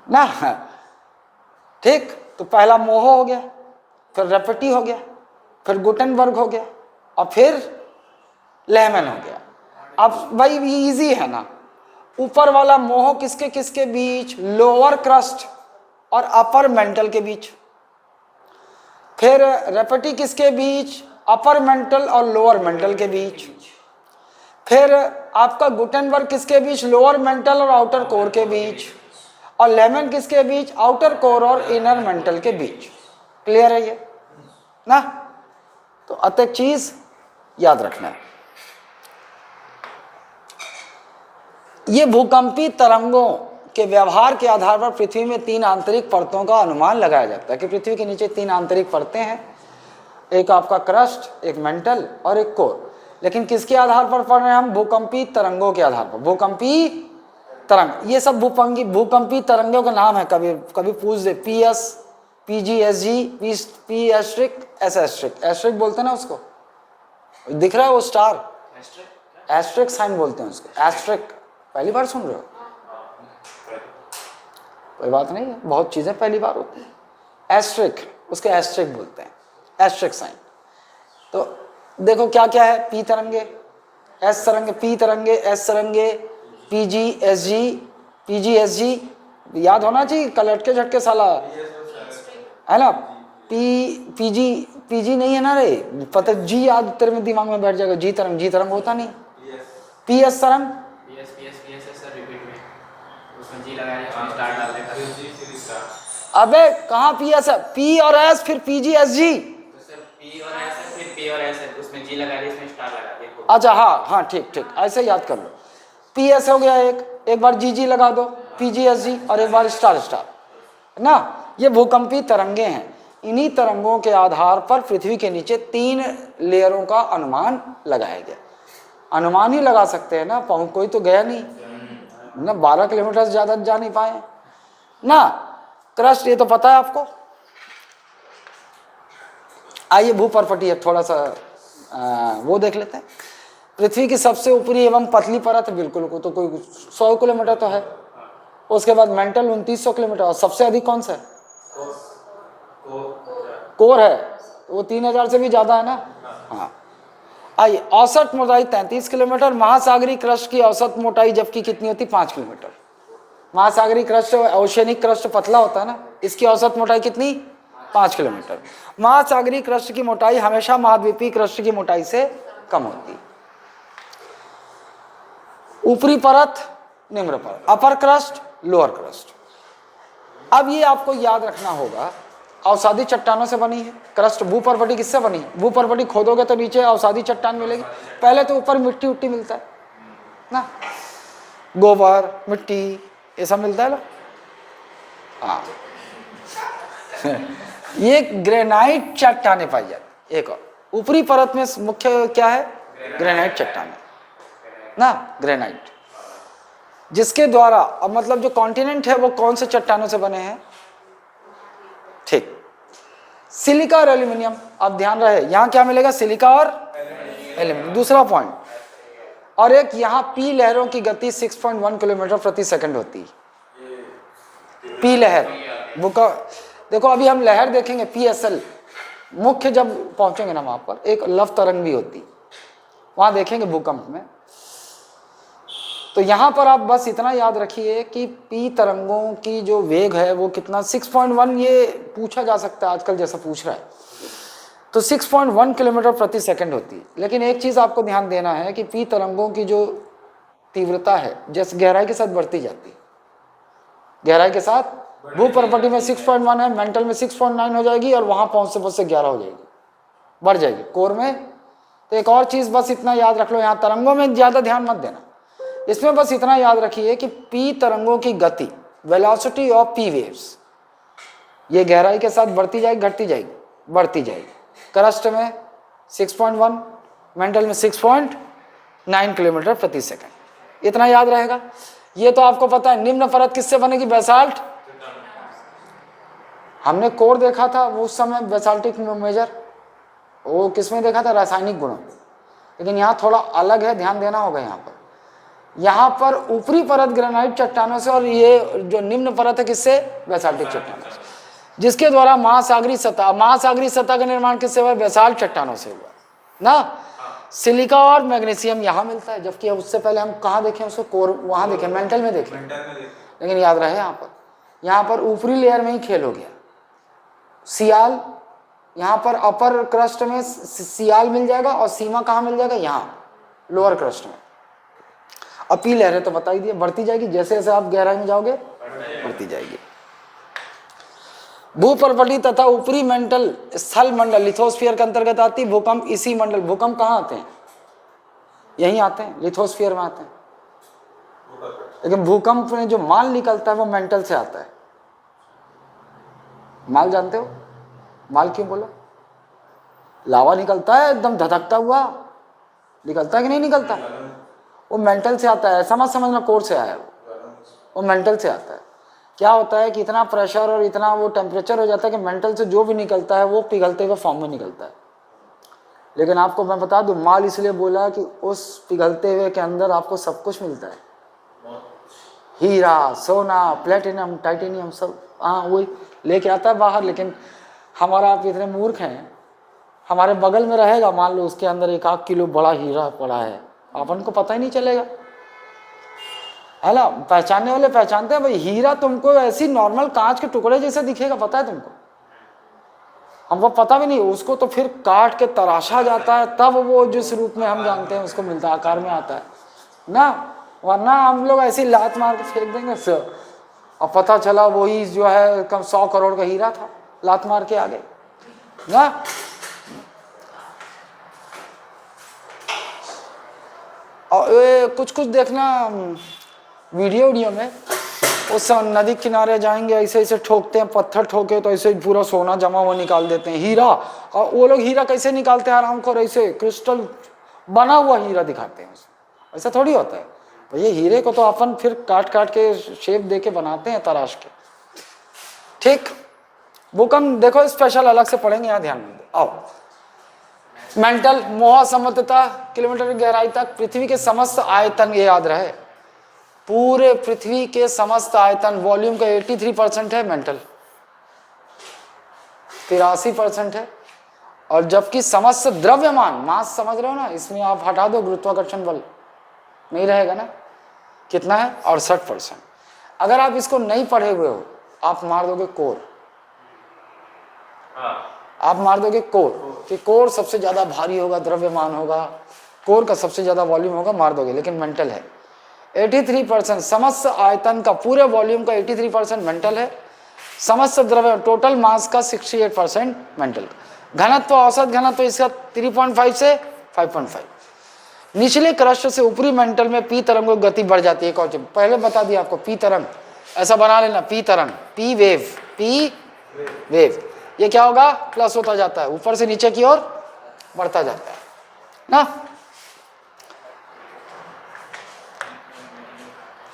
ना, ठीक। तो पहला मोहो हो गया, फिर रेपेटी हो गया, फिर गुटेनबर्ग हो गया, और फिर लेहमैन हो गया। अब भाई ये इजी है ना। ऊपर वाला मोहो किसके किसके बीच? लोअर क्रस्ट और अपर मेंटल के बीच। फिर रेपेटी किसके बीच? अपर मेंटल और लोअर मेंटल के बीच। फिर आपका गुटेनबर्ग किसके बीच? लोअर मेंटल और आउटर कोर के बीच। और लेमन किसके बीच? आउटर कोर और इनर मेंटल के बीच। क्लियर है ये ना? तो अतः चीज याद रखना है, ये भूकंपी तरंगों के व्यवहार के आधार पर पृथ्वी में 3 आंतरिक परतों का अनुमान लगाया जाता है कि पृथ्वी के नीचे 3 आंतरिक परतें हैं, एक आपका क्रस्ट, एक मेंटल और एक कोर। लेकिन किसके आधार पर पढ़ रहे हैं हम? भूकंपी तरंगों के आधार पर। भूकंपी तरंग, ये सब भूकंपी तरंगों का नाम है। कभी कभी पूछ दे, PS, PGSG, P asterisk, S asterisk, asterisk बोलते हैं ना उसको, दिख रहा है वो स्टार, एस्ट्रिक साइन बोलते हैं उसको, एस्ट्रिक। पहली बार सुन रहे हो? कोई बात नहीं है, बहुत चीजें पहली बार होती है। एस्ट्रिक, उसके एस्ट्रिक बोलते हैं, एस्ट्रिक साइन। तो देखो क्या क्या है, पी तरंगे, एस तरंगे, पी तरंगे, एस तरंगे, पीजी, एसजी, पीजी, एसजी, याद होना चाहिए, लटके झटके साला है ना। पीजी, पीजी नहीं है ना रे, पता जी याद तेरे में दिमाग में बैठ जाएगा, जी तरंग, जी तरंग होता नहीं, पी एस तरंग,
सर रिपीट में उसमें जी लगाया है, स्टार डाल देगा।
अबे कहाँ पी एस है, पी और एस फिर पीजी एस जी,
तो सर पी और एस है, फिर पी और एस है, उसमें जी लगा दिया, इसमें स्टार लगा दिया।
अच्छा हाँ हाँ ठीक ठीक, ऐसे याद कर लो। पी एस हो गया एक बार जी जी लगा दो, पी जी एस जी, और एक बार स्टार स्टार, है ना। ये भूकंपी तरंगे हैं। इन्हीं तरंगों के आधार पर पृथ्वी के नीचे 3 लेयरों का अनुमान लगाया गया। अनुमान ही लगा सकते हैं ना, कोई तो गया नहीं ना, 12 किलोमीटर से ज्यादा जा नहीं पाए ना। क्रस्ट ये तो पता है आपको। आइए भूपर्पटीय थोड़ा सा वो देख लेते हैं। पृथ्वी की सबसे ऊपरी एवं पतली परत बिल्कुल को तो कोई 100 किलोमीटर तो है। उसके बाद मेंटल 2900 किलोमीटर, और सबसे अधिक कौन सा है? कोर है, वो 3000 से भी ज्यादा है ना। हाँ आइए, औसत मोटाई 33 किलोमीटर। महासागरीय क्रस्ट की औसत मोटाई जबकि कितनी होती? 5 किलोमीटर। महासागरीय क्रस्ट, ओशियनिक क्रस्ट पतला होता है ना, इसकी औसत मोटाई कितनी? 5 किलोमीटर। महासागरीय क्रस्ट की मोटाई हमेशा महाद्वीपीय क्रस्ट की मोटाई से कम होती है। ऊपरी परत, निम्न परत, अपर क्रस्ट, लोअर क्रस्ट। अब ये आपको याद रखना होगा, अवसादी चट्टानों से बनी है क्रस्ट। भूपर्पटी किससे बनी है? भूपर्पटी खोदोगे तो नीचे अवसादी चट्टान मिलेगी। पहले तो ऊपर मिट्टी उट्टी मिलता है ना, गोबर मिट्टी ये सब मिलता है ना। हाँ ये ग्रेनाइट चट्टाने पाई जाती। एक और ऊपरी परत में मुख्य क्या है? ग्रेनाइट चट्टाने ना, ग्रेनाइट, जिसके द्वारा, अब मतलब जो कॉन्टिनेंट है वो कौन से चट्टानों से बने हैं? ठीक, सिलिका और एल्यूमिनियम। अब ध्यान रहे, यहां क्या मिलेगा? सिलिका और एल्यूमिनियम। दूसरा पॉइंट, और एक यहां पी लहरों की गति 6.1 किलोमीटर प्रति सेकंड होती है। पी लहर, वो का देखो, अभी हम लहर देखेंगे PSL, मुख्य जब पहुंचेंगे ना वहां पर एक लव तरंग भी होती, वहां देखेंगे भूकंप में। तो यहां पर आप बस इतना याद रखिए कि पी तरंगों की जो वेग है वो कितना, 6.1, ये पूछा जा सकता है आजकल जैसा पूछ रहा है, तो 6.1 किलोमीटर प्रति सेकंड होती है। लेकिन एक चीज आपको ध्यान देना है कि पी तरंगों की जो तीव्रता है जैसे गहराई के साथ बढ़ती जाती है। गहराई के साथ भूपर्पटी में 6.1 है, मेंटल में 6.9 हो जाएगी, और वहां पहुंचते 11 हो जाएगी, बढ़ जाएगी कोर में। तो एक और चीज बस इतना याद रख लो, यहाँ तरंगों में ज्यादा ध्यान मत देना, इसमें बस इतना याद रखिए कि पी तरंगों की गति, वेलोसिटी ऑफ पी वेव्स, ये गहराई के साथ बढ़ती जाएगी, घटती जाएगी, बढ़ती जाएगी। क्रस्ट में 6.1, मेंटल में 6.9 किलोमीटर प्रति सेकंड, इतना याद रहेगा। ये तो आपको पता है। निम्न परत किससे बनेगी? बेसाल्ट। हमने कोर देखा था वो उस समय, बेसाल्टिक मेजर, वो किसमें देखा था? रासायनिक गुणों। लेकिन यहाँ थोड़ा अलग है, ध्यान देना होगा। यहाँ पर ऊपरी परत ग्रेनाइट चट्टानों से, और ये जो निम्न परत है किससे? बेसाल्टिक चट्टानों से, जिसके द्वारा महासागरीय सतह का निर्माण किससे हुआ? बेसाल्ट चट्टानों से हुआ ना। सिलिका और मैग्नीशियम यहाँ मिलता है, जबकि उससे पहले हम कहाँ देखें उसको? कोर, वहाँ देखें, मेंटल में देखें। लेकिन याद रहे यहाँ पर ऊपरी लेयर में ही खेल हो गया। सियाल, यहाँ पर अपर क्रस्ट में सियाल मिल जाएगा, और सीमा कहाँ मिल जाएगा? यहाँ लोअर क्रस्ट में। अब पी लहरें तो बता ही दिए, बढ़ती जाएगी जैसे जैसे आप गहराई में जाओगे, बढ़ती जाएगी। भूपर्पटी तथा ऊपरी मेंटल स्थल मंडल लिथोस्फीयर के अंतर्गत आती। भूकंप इसी मंडल, भूकंप कहाँ आते हैं? यहीं आते हैं, लिथोस्फीयर में आते हैं। लेकिन भूकंप में जो माल निकलता है वो मेंटल से आता है। माल जानते हो? माल क्यों बोला? लावा निकलता है एकदम धधकता हुआ, निकलता है कि नहीं निकलता? वो मेंटल से आता है। समझना, कोर से आया वो मेंटल से आता है। क्या होता है कि इतना प्रेशर और इतना वो टेम्परेचर हो जाता है कि मेंटल से जो भी निकलता है वो पिघलते हुए फॉर्म में निकलता है। लेकिन आपको मैं बता दूं, माल इसलिए बोला कि उस पिघलते हुए के अंदर आपको सब कुछ मिलता है, हीरा, सोना, प्लेटिनम, टाइटेनियम, सब। हाँ वही लेके आता है बाहर। लेकिन हमारा, आप इतने मूर्ख हैं, हमारे बगल में रहेगा, मान लो उसके अंदर 1-8 किलो बड़ा हीरा पड़ा है, अपन को पता ही नहीं चलेगा, है ना। पहचानने वाले पहचानते हैं भाई, हीरा तुमको ऐसी नॉर्मल कांच के टुकड़े जैसे दिखेगा, पता है तुमको, हमको पता भी नहीं। उसको तो फिर काट के तराशा जाता है, तब वो जिस रूप में हम जानते हैं उसको मिलता है, आकार में आता है ना। वरना हम लोग ऐसी लात मार के फेंक देंगे सर, और पता चला वही जो है कम 100 करोड़ का हीरा था, लात मार के आगे ना। और कुछ कुछ देखना वीडियो में, उस नदी किनारे जाएंगे, ऐसे ऐसे ठोकते हैं, पत्थर ठोके तो ऐसे पूरा सोना जमा हुआ निकाल देते हैं, हीरा। और वो लोग हीरा कैसे निकालते हैं आराम को, ऐसे क्रिस्टल बना हुआ हीरा दिखाते हैं, ऐसा थोड़ी होता है भैया। हीरे को तो अपन फिर काट काट के शेप दे के बनाते हैं, तराश के, ठीक। बुक हम देखो स्पेशल अलग से पढ़ेंगे, यहाँ ध्यान दें। आओ, मेंटल मोह संबद्धता किलोमीटर की गहराई तक पृथ्वी के समस्त आयतन, ये याद रहे, पूरे पृथ्वी के समस्त आयतन वॉल्यूम का 83% है मेंटल, 83% है। और जबकि समस्त द्रव्यमान, मास समझ रहे हो ना, इसमें आप हटा दो गुरुत्वाकर्षण बल, नहीं रहेगा ना, कितना है 68%। अगर आप इसको नहीं पढ़े हुए हो, आप मार दोगे कोर, आप मार दोगे कोर, कि कोर सबसे ज्यादा भारी होगा, द्रव्यमान होगा, कोर का सबसे ज्यादा वॉल्यूम होगा, मार दोगे। लेकिन मेंटल है 83%, समस्त आयतन का पूरे वॉल्यूम का 83% मेंटल है, समस्त द्रव्य टोटल मास का 68% मेंटल। घनत्व, औसत घनत्व इसका 3.5 से 5.5। निचले क्रस्ट से ऊपरी मेंटल में पी तरंगों की गति बढ़ जाती है। कौन सी पहले बता दिया आपको, पी तरंग, ऐसा बना लेना, पी तरंग, पी वेव, पी वेव। ये क्या होगा, प्लस होता जाता है, ऊपर से नीचे की ओर बढ़ता जाता है ना।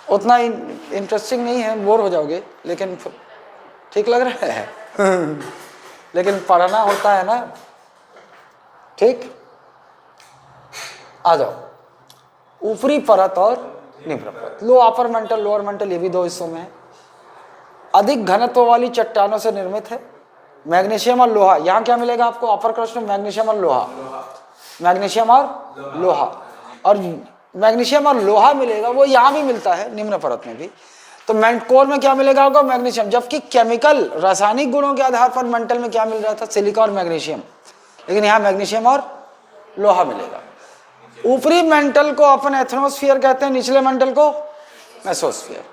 उतना इंटरेस्टिंग नहीं है, बोर हो जाओगे, लेकिन ठीक लग रहा है लेकिन पढ़ना होता है ना, ठीक। आ जाओ, ऊपरी परत और निम्न परत, लो अपर मेंटल, लोअर मेंटल, ये भी दो हिस्सों में है। अधिक घनत्व वाली चट्टानों से निर्मित है, मैग्नीशियम और लोहा। यहाँ क्या मिलेगा आपको, अपर क्रस्ट में मैग्नीशियम और लोहा, मैग्नीशियम और लोहा, और मैग्नीशियम और लोहा मिलेगा, वो यहाँ भी मिलता है निम्न परत में भी। तो कोर में क्या मिलेगा आपको, मैग्नीशियम। जबकि केमिकल रासायनिक गुणों के आधार पर मेंटल में क्या मिल रहा था, सिलिका और मैग्नीशियम, लेकिन यहाँ मैग्नीशियम और लोहा मिलेगा। ऊपरी मेंटल को अपन एथनोस्फीयर कहते हैं, निचले मेंटल को मेसोस्फीयर।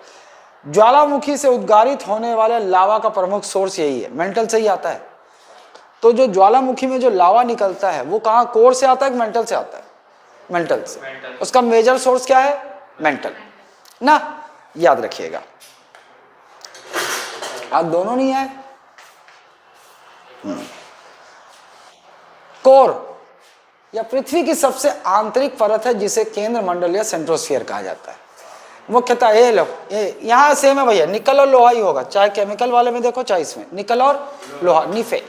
ज्वालामुखी से उद्गारित होने वाले लावा का प्रमुख सोर्स यही है, मेंटल से ही आता है। तो जो ज्वालामुखी में जो लावा निकलता है वो कहाँ, कोर से आता है, मेंटल से आता है, मेंटल से। उसका मेजर सोर्स क्या है, मेंटल ना, याद रखिएगा। आप दोनों नहीं है। कोर या पृथ्वी की सबसे आंतरिक परत है, जिसे केंद्र मंडल या सेंट्रोस्फीयर कहा जाता है। मुख्यतः ये लो, ये यहाँ सेम है भैया, निकल और लोहा ही होगा, चाहे केमिकल वाले में देखो चाहे इसमें, निकल और लोहा, निफे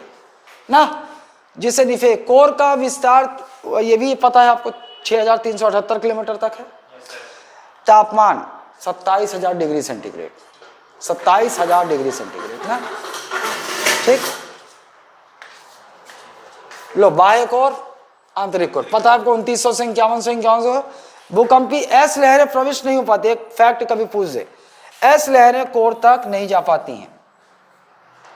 ना, जिसे निफे। कोर का विस्तार ये भी पता है आपको, 6378 किलोमीटर तक है। तापमान 27,000 डिग्री सेंटीग्रेड, 27,000 डिग्री सेंटीग्रेड ना, ठीक। लो, बाह्य कोर, आंतरिक कोर, पता है आपको 2900 से 5100 भूकंपी एस लहरें प्रविष्ट नहीं हो पाती। एक फैक्ट कभी पूछ दे, एस लहरें कोर तक नहीं जा पाती हैं।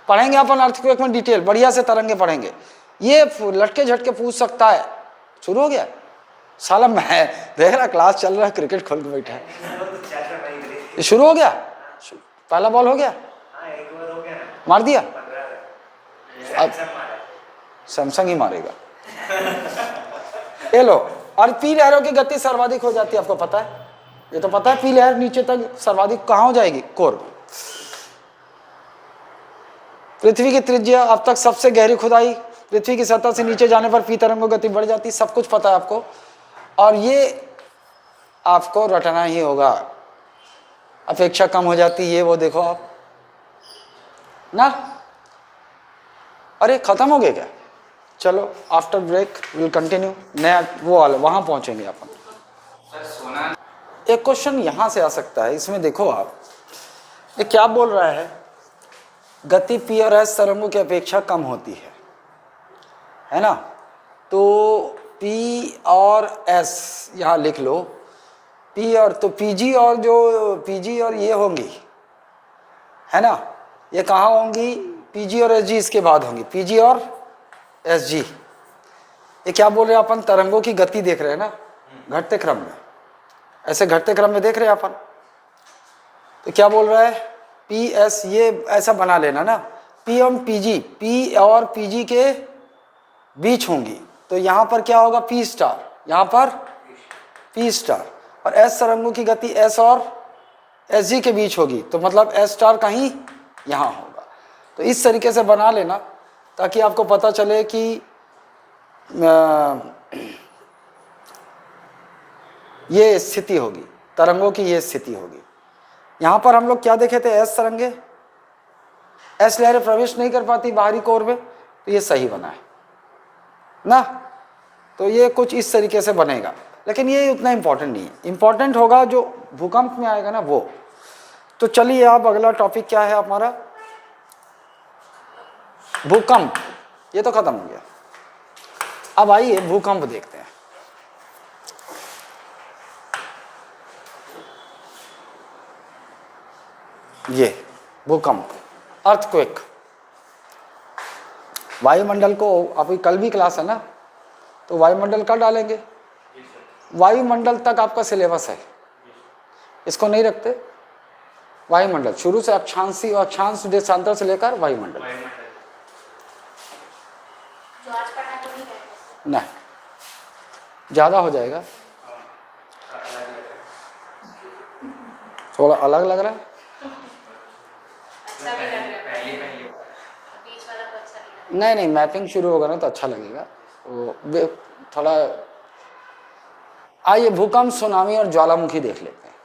पढ़ेंगे अपन अर्थक्वेक में डिटेल, बढ़िया से तरंगे पढ़ेंगे। ये लटके झटके पूछ सकता है। शुरू हो गया साला, मैं देख रहा क्लास चल रहा है, क्रिकेट खोल के बैठा है। ये शुरू हो गया, पहला बॉल हो गया, मार दिया, अब सैमसंग ही मारेगा। ये लो, और पी लहरों की गति सर्वाधिक हो जाती है, आपको पता है, ये तो पता है। पी लहर नीचे तक सर्वाधिक कहाँ हो जाएगी, कोर। पृथ्वी की त्रिज्या अब तक सबसे गहरी खुदाई, पृथ्वी की सतह से नीचे जाने पर पी तरंगों गति बढ़ जाती, सब कुछ पता है आपको। और ये आपको रटना ही होगा, अपेक्षा कम हो जाती है, वो देखो आप ना। अरे खत्म हो गया क्या, चलो आफ्टर ब्रेक विल कंटिन्यू, नया वो वाला वहां पहुंचेंगे अपन। एक क्वेश्चन यहां से आ सकता है, इसमें देखो आप, ये क्या बोल रहा है, गति पी और एस तरंगों की अपेक्षा कम होती है ना। तो P और S यहाँ लिख लो, P और तो PG और जो PG और ये होंगी, है ना, ये कहाँ होंगी, PG और SG इसके बाद होंगी, PG और SG। ये क्या बोल रहे हैं अपन, तरंगों की गति देख रहे हैं ना, घटते क्रम में, ऐसे घटते क्रम में देख रहे हैं अपन। तो क्या बोल रहा है, PS, ये ऐसा बना लेना ना, P और PG, P और PG के बीच होंगी, तो यहाँ पर क्या होगा, P स्टार, यहाँ पर P स्टार, और S तरंगों की गति S और SG के बीच होगी, तो मतलब S स्टार कहीं यहाँ होगा। तो इस तरीके से बना लेना ताकि आपको पता चले कि ये स्थिति होगी, तरंगों की ये स्थिति होगी। यहाँ पर हम लोग क्या देखे थे, S तरंगे, S लहरें प्रवेश नहीं कर पाती बाहरी कोर में, तो ये सही बना है ना। तो ये कुछ इस तरीके से बनेगा, लेकिन ये उतना इम्पोर्टेंट नहीं है, इम्पोर्टेंट होगा जो भूकंप में आएगा ना वो। तो चलिए अब अगला टॉपिक क्या है हमारा, भूकंप, ये तो खत्म हो गया। अब आइए भूकंप देखते हैं। ये भूकंप, अर्थक्वेक, वायुमंडल को, अभी कल भी क्लास है ना, तो वायुमंडल का डालेंगे, वायुमंडल तक आपका सिलेबस है, इसको नहीं रखते। वायुमंडल शुरू से अक्षांशी और अक्षांश देशांतर से लेकर वायुमंडल, नहीं ज़्यादा हो जाएगा, थोड़ा अलग लग रहा है। नहीं, मैपिंग शुरू होगा ना तो अच्छा लगेगा, वो थोड़ा। आइए भूकंप, सुनामी और ज्वालामुखी देख लेते हैं।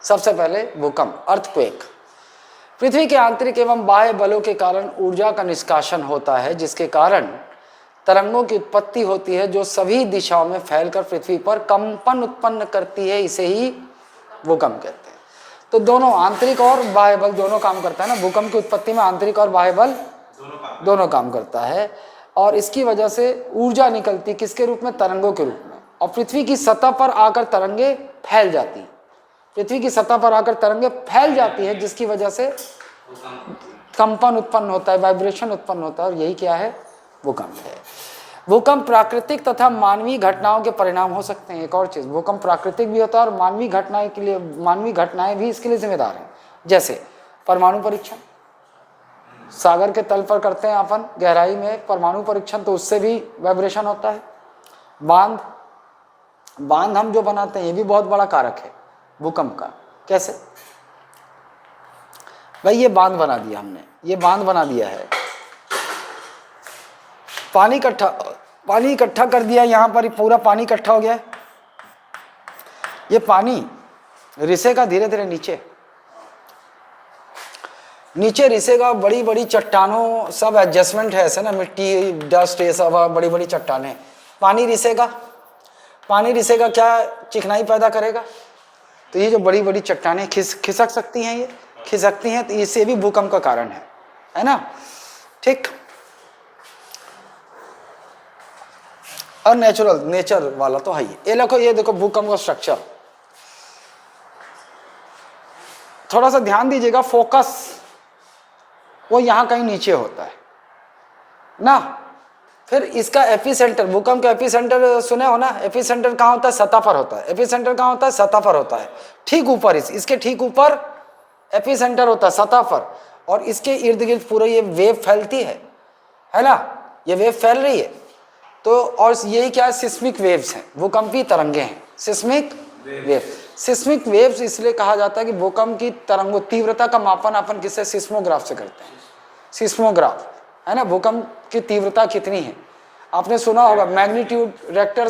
सबसे पहले भूकंप, अर्थक्वेक। पृथ्वी के आंतरिक एवं बाह्य बलों के कारण ऊर्जा का निष्कासन होता है, जिसके कारण तरंगों की उत्पत्ति होती है जो सभी दिशाओं में फैलकर पृथ्वी पर कंपन उत्पन्न करती है, इसे ही भूकंप कहते हैं। तो दोनों आंतरिक और बाह्य बल दोनों काम करता है ना, भूकंप की उत्पत्ति में आंतरिक और बाह्य बल दोनों काम करता है, और इसकी वजह से ऊर्जा निकलती किसके रूप में, तरंगों के रूप में, और पृथ्वी की सतह पर आकर तरंगे फैल जाती, पृथ्वी की सतह पर आकर तरंगे फैल जाती है, जिसकी वजह से कंपन उत्पन्न होता है, वाइब्रेशन उत्पन्न होता है, और यही क्या है, भूकंप है। भूकंप प्राकृतिक तथा मानवीय घटनाओं के परिणाम हो सकते हैं। एक और चीज, भूकंप प्राकृतिक भी होता है और मानवीय घटनाएं के लिए, मानवीय घटनाएं भी इसके लिए जिम्मेदार हैं। जैसे परमाणु परीक्षण, सागर के तल पर करते हैं अपन गहराई में परमाणु परीक्षण, तो उससे भी वाइब्रेशन होता है। बांध हम जो बनाते हैं ये भी बहुत बड़ा कारक है भूकंप का। कैसे भाई, ये बांध बना दिया हमने, ये बांध बना दिया है, पानी इकट्ठा कर दिया, यहाँ पर पूरा पानी इकट्ठा हो गया। ये पानी रिसेगा धीरे धीरे नीचे रिसेगा, बड़ी बड़ी चट्टानों, सब एडजस्टमेंट है ऐसे ना, मिट्टी डस्ट ये सब बड़ी बड़ी चट्टानें, पानी रिसेगा क्या चिकनाई पैदा करेगा, तो ये जो बड़ी बड़ी चट्टानें खिसक सकती हैं, ये खिसकती हैं, तो इससे भी भूकंप का कारण है ना। ठीक, और नेचर वाला तो है ही। ये देखो भूकंप का स्ट्रक्चर, थोड़ा सा ध्यान दीजिएगा, फोकस वो यहाँ कहीं नीचे होता है ना। फिर इसका एपिसेंटर, भूकंप का एपिसेंटर सुने हो ना, एपिसेंटर कहाँ होता है, सतह पर होता है। एपिसेंटर कहाँ होता है, सतह पर होता है, ठीक ऊपर, इसके ठीक ऊपर एपिसेंटर होता है सतह पर, और इसके इर्द गिर्द पूरा ये वेव फैलती है ना, ये वेव फैल रही है। तो और यही क्या है, सिस्मिक वेव्स हैं, भूकंपी तरंगे हैं, सिस्मिक वेव्स इसलिए कहा जाता है कि भूकंप की तरंगों तीव्रता का मापन अपन किससे, सिस्मोग्राफ से करते हैं। सिस्मोग्राफ है ना, भूकंप की तीव्रता कितनी है, आपने सुना होगा मैग्नीट्यूड, रेक्टर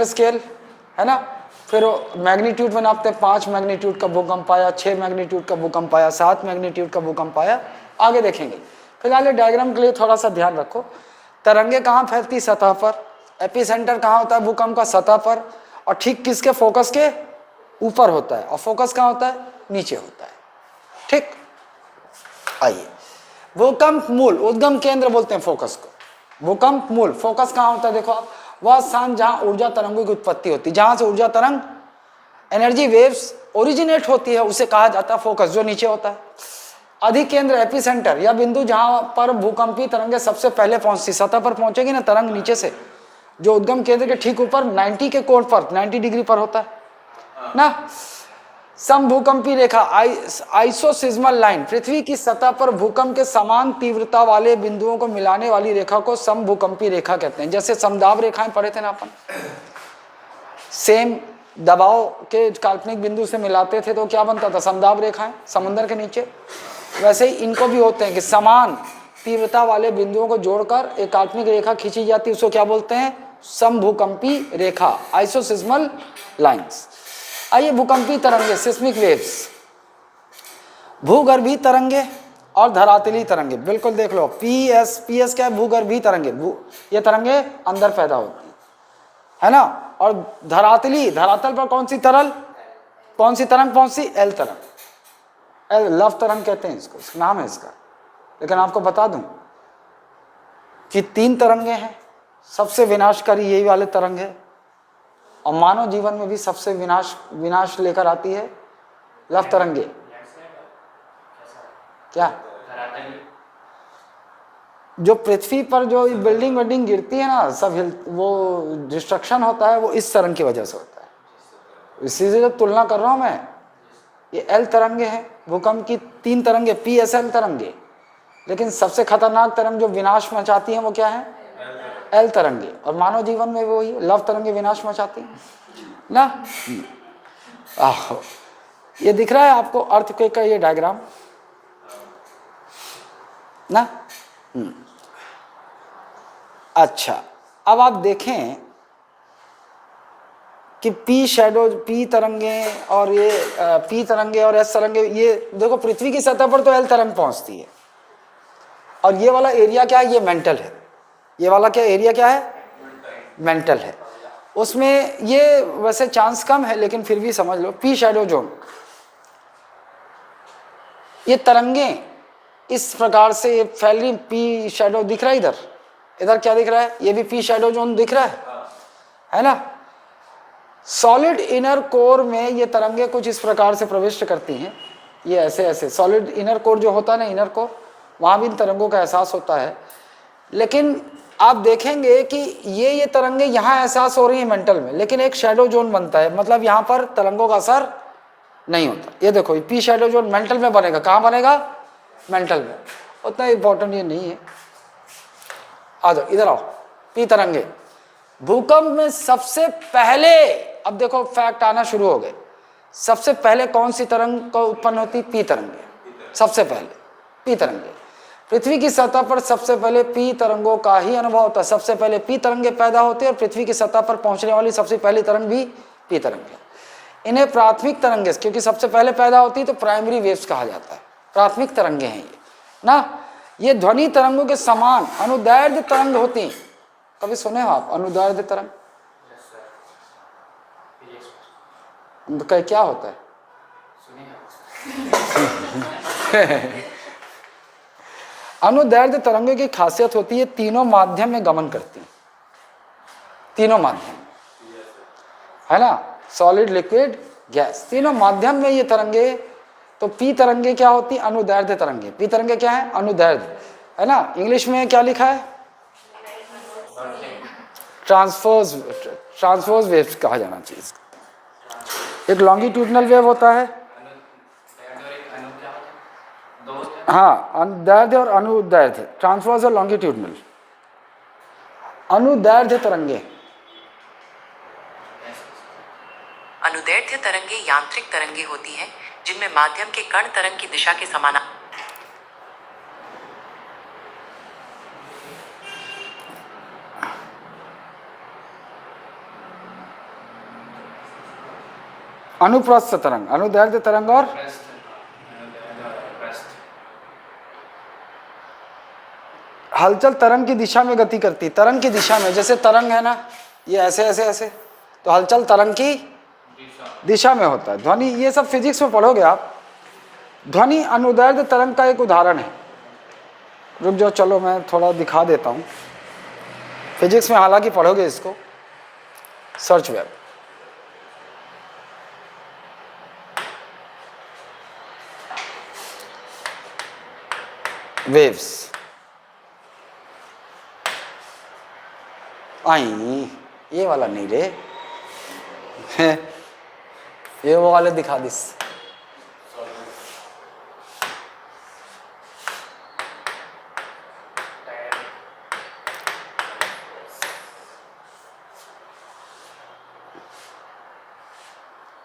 स्केल है ना। फिर मैग्नीट्यूड में नापते हैं, 5 मैग्नीट्यूड का भूकंप आया, 6 मैग्नीट्यूड का भूकंप आया, 7 मैग्नीट्यूड का भूकंप आया, आगे देखेंगे। फिलहाल डायग्राम के लिए थोड़ा सा ध्यान रखो, तरंगे कहाँ फैलती, सतह पर, एपिसेंटर कहाँ होता है भूकंप का, सतह पर, और ठीक किसके, फोकस के ऊपर होता है, और फोकस कहाँ होता है, नीचे होता है। ठीक, आइए भूकंप मूल, उद्गम केंद्र बोलते हैं फोकस को, भूकंप मूल फोकस कहाँ होता है? देखो आप, वह स्थान जहाँ ऊर्जा तरंगों की उत्पत्ति होती है, जहाँ से ऊर्जा तरंग एनर्जी वेव्स ओरिजिनेट होती है, उसे कहा जाता है फोकस, जो नीचे होता है। अधिकेंद्र एपिसेंटर या बिंदु जहाँ पर भूकंपी तरंगें सबसे पहले पहुंचती, सतह पर पहुंचेगी ना तरंग नीचे से, जो उद्गम केंद्र के ठीक ऊपर 90 के कोण पर, 90 डिग्री पर होता है ना। समभूकंपी रेखा आइसोसिस्मल लाइन, पृथ्वी की सतह पर भूकंप के समान तीव्रता वाले बिंदुओं को मिलाने वाली रेखा को समभूकंपी रेखा कहते हैं। जैसे समदाब रेखाएं पढ़े थे ना अपन, सेम दबाव के काल्पनिक बिंदु से मिलाते थे तो क्या बनता था? समदाब रेखाएं समुद्र के नीचे। वैसे ही इनको भी होते हैं कि समान तीव्रता वाले बिंदुओं को जोड़कर एक काल्पनिक रेखा खींची जाती है, उसको क्या बोलते हैं? समभूकंपी रेखा, आइसोसिस्मल लाइंस। आइए, भूकंपी तरंगे, सिस्मिक वेव्स, भूगर्भीय तरंगे और धरातली तरंगे। बिल्कुल देख लो, पीएस क्या है? भूगर्भीय तरंगे, ये तरंगे अंदर पैदा होती है ना। और धरातली, धरातल पर कौन सी तरल, कौन सी तरंग पहुंचती? एल तरंग, लव तरंग कहते हैं इसको, नाम है इसका। लेकिन आपको बता दूं कि 3 तरंगे हैं, सबसे विनाशकारी यही वाले तरंग है, और मानव जीवन में भी सबसे विनाश लेकर आती है लव तरंगे। क्या? जो पृथ्वी पर जो बिल्डिंग वेल्डिंग गिरती है ना, सब वो डिस्ट्रक्शन होता है, वो इस तरंग की वजह से होता है। इसी से जब तुलना कर रहा हूं मैं, ये एल तरंगे हैं, भूकंप की 3 तरंगे, PSL तरंगे। लेकिन सबसे खतरनाक तरंग जो विनाश मचाती है वो क्या है? एल तरंगे। और मानव जीवन में वो ही लव तरंगे विनाश मचाती है ना। ये दिख रहा है आपको अर्थक्वेक का ये डायग्राम ना। अच्छा, अब आप देखें कि पी तरंगे और ये पी तरंगे और एस तरंगे, ये देखो पृथ्वी की सतह पर तो एल तरंग पहुंचती है, और ये वाला एरिया क्या है? ये मेंटल है। ये वाला क्या एरिया क्या है? मेंटल है। उसमें ये वैसे चांस कम है, लेकिन फिर भी समझ लो, पी शैडो जोन, ये तरंगे इस प्रकार से फैल रही। पी शैडो दिख रहा है इधर, इधर क्या दिख रहा है? ये भी पी शैडो जोन दिख रहा है ना। सॉलिड इनर कोर में ये तरंगे कुछ इस प्रकार से प्रविष्ट करती हैं, ये ऐसे ऐसे। सॉलिड इनर कोर जो होता है ना, इनर कोर, वहाँ भी इन तरंगों का एहसास होता है। लेकिन आप देखेंगे कि ये तरंगे यहाँ एहसास हो रही हैं मेंटल में, लेकिन एक शैडो जोन बनता है, मतलब यहाँ पर तरंगों का असर नहीं होता। ये देखो, ये पी शैडो जोन मेंटल में बनेगा। कहाँ बनेगा? मेंटल में। उतना इंपॉर्टेंट ये नहीं है। आ जाओ, इधर आओ। पी तरंगे भूकंप में सबसे पहले, अब देखो फैक्ट आना शुरू हो गए। सबसे पहले कौन सी तरंग को उत्पन्न होती? पी तरंगे। सबसे पहले पी तरंगे। पृथ्वी की सतह पर सबसे पहले पी तरंगों का ही अनुभव होता है। सबसे पहले पी तरंगे पैदा होती है, और पृथ्वी की सतह पर पहुंचने वाली सबसे पहली तरंग भी पी तरंग है। इन्हें प्राथमिक तरंगे, क्योंकि सबसे पहले पैदा होती है तो प्राइमरी वेव्स कहा जाता है। प्राथमिक तरंगे हैं ये ना। ये ध्वनि तरंगों के समान अनुदैर्ध्य तरंग होती हैं। कभी सुने हो आप अनुदैर्ध्य तरंग? क्या होता है? अनुदैर्ध्य तरंगों की खासियत होती है तीनों माध्यम में गमन करती हैं। तीनों माध्यम है ना, सॉलिड, लिक्विड, गैस, तीनों माध्यम में ये तरंगे। तो पी तरंगे क्या होती? अनुदैर्ध्य तरंगे। पी तरंगे क्या है? अनुदैर्ध्य, है ना। इंग्लिश में क्या लिखा है? ट्रांसवर्स वेव्स कहा जाना चाहिए। एक लॉन्गिट्यूडनल वेव होता है, हाँ, अनुदैर्ध्य और अनुदैर्ध्य, ट्रांसवर्स और लॉन्गिट्यूडनल। अनुदैर्ध्य तरंगे,
अनुदैर्ध्य तरंगे यांत्रिक तरंगे होती हैं, जिनमें माध्यम के कण तरंग की दिशा के समान।
अनुप्रस्थ तरंग, अनुदैर्ध्य तरंग और हलचल तरंग की दिशा में गति करती। तरंग की दिशा में, जैसे तरंग है ना, ये ऐसे ऐसे ऐसे, तो हलचल तरंग की दिशा में होता है। ध्वनि, ये सब फिजिक्स में पढ़ोगे आप। ध्वनि अनुदैर्ध्य तरंग का एक उदाहरण है। रुक जाओ, चलो मैं थोड़ा दिखा देता हूँ। फिजिक्स में हालांकि पढ़ोगे इसको, सर्च वेब। वेव्स आई, ये वाला नहीं रे ये वो वाले दिखा दिस।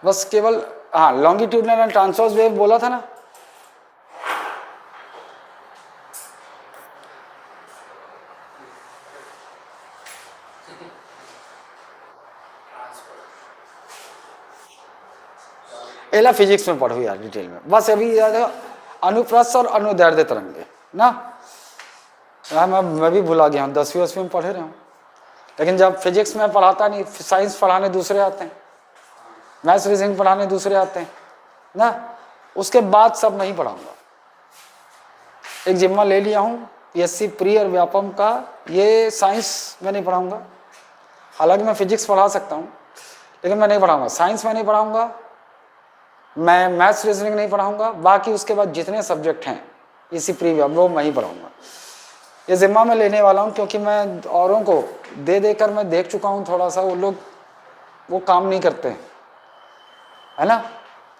बस केवल हाँ, लॉन्गिट्यूडनल एंड ट्रांसवर्स वेव बोला था ना। एला फिजिक्स में पढ़ो यार डिटेल में। बस अभी याद है अनुप्रस्थ और अनुदैर्ध्य तरंगे ना। यार मैं भी भुला गया हूँ, 10वीं 10वीं में पढ़े रहे हूँ, लेकिन जब फिजिक्स में पढ़ाता नहीं, साइंस पढ़ाने दूसरे आते हैं, मैथ्स रीजनिंग पढ़ाने दूसरे आते हैं ना, उसके बाद सब नहीं पढ़ाऊंगा। एक जिम्मा ले लिया हूँ पीएससी प्री और व्यापम का, ये साइंस में नहीं पढ़ाऊंगा। हालांकि मैं फिजिक्स पढ़ा सकता हूँ, लेकिन मैं नहीं पढ़ाऊंगा। साइंस में नहीं पढ़ाऊंगा, मैं मैथ्स रीजनिंग नहीं पढ़ाऊंगा, बाकी उसके बाद जितने सब्जेक्ट हैं इसी प्री वो मैं ही पढ़ाऊंगा। ये जिम्मा मैं लेने वाला हूँ, क्योंकि मैं औरों को दे देकर मैं देख चुका हूँ थोड़ा सा, वो लोग वो काम नहीं करते हैं, है ना।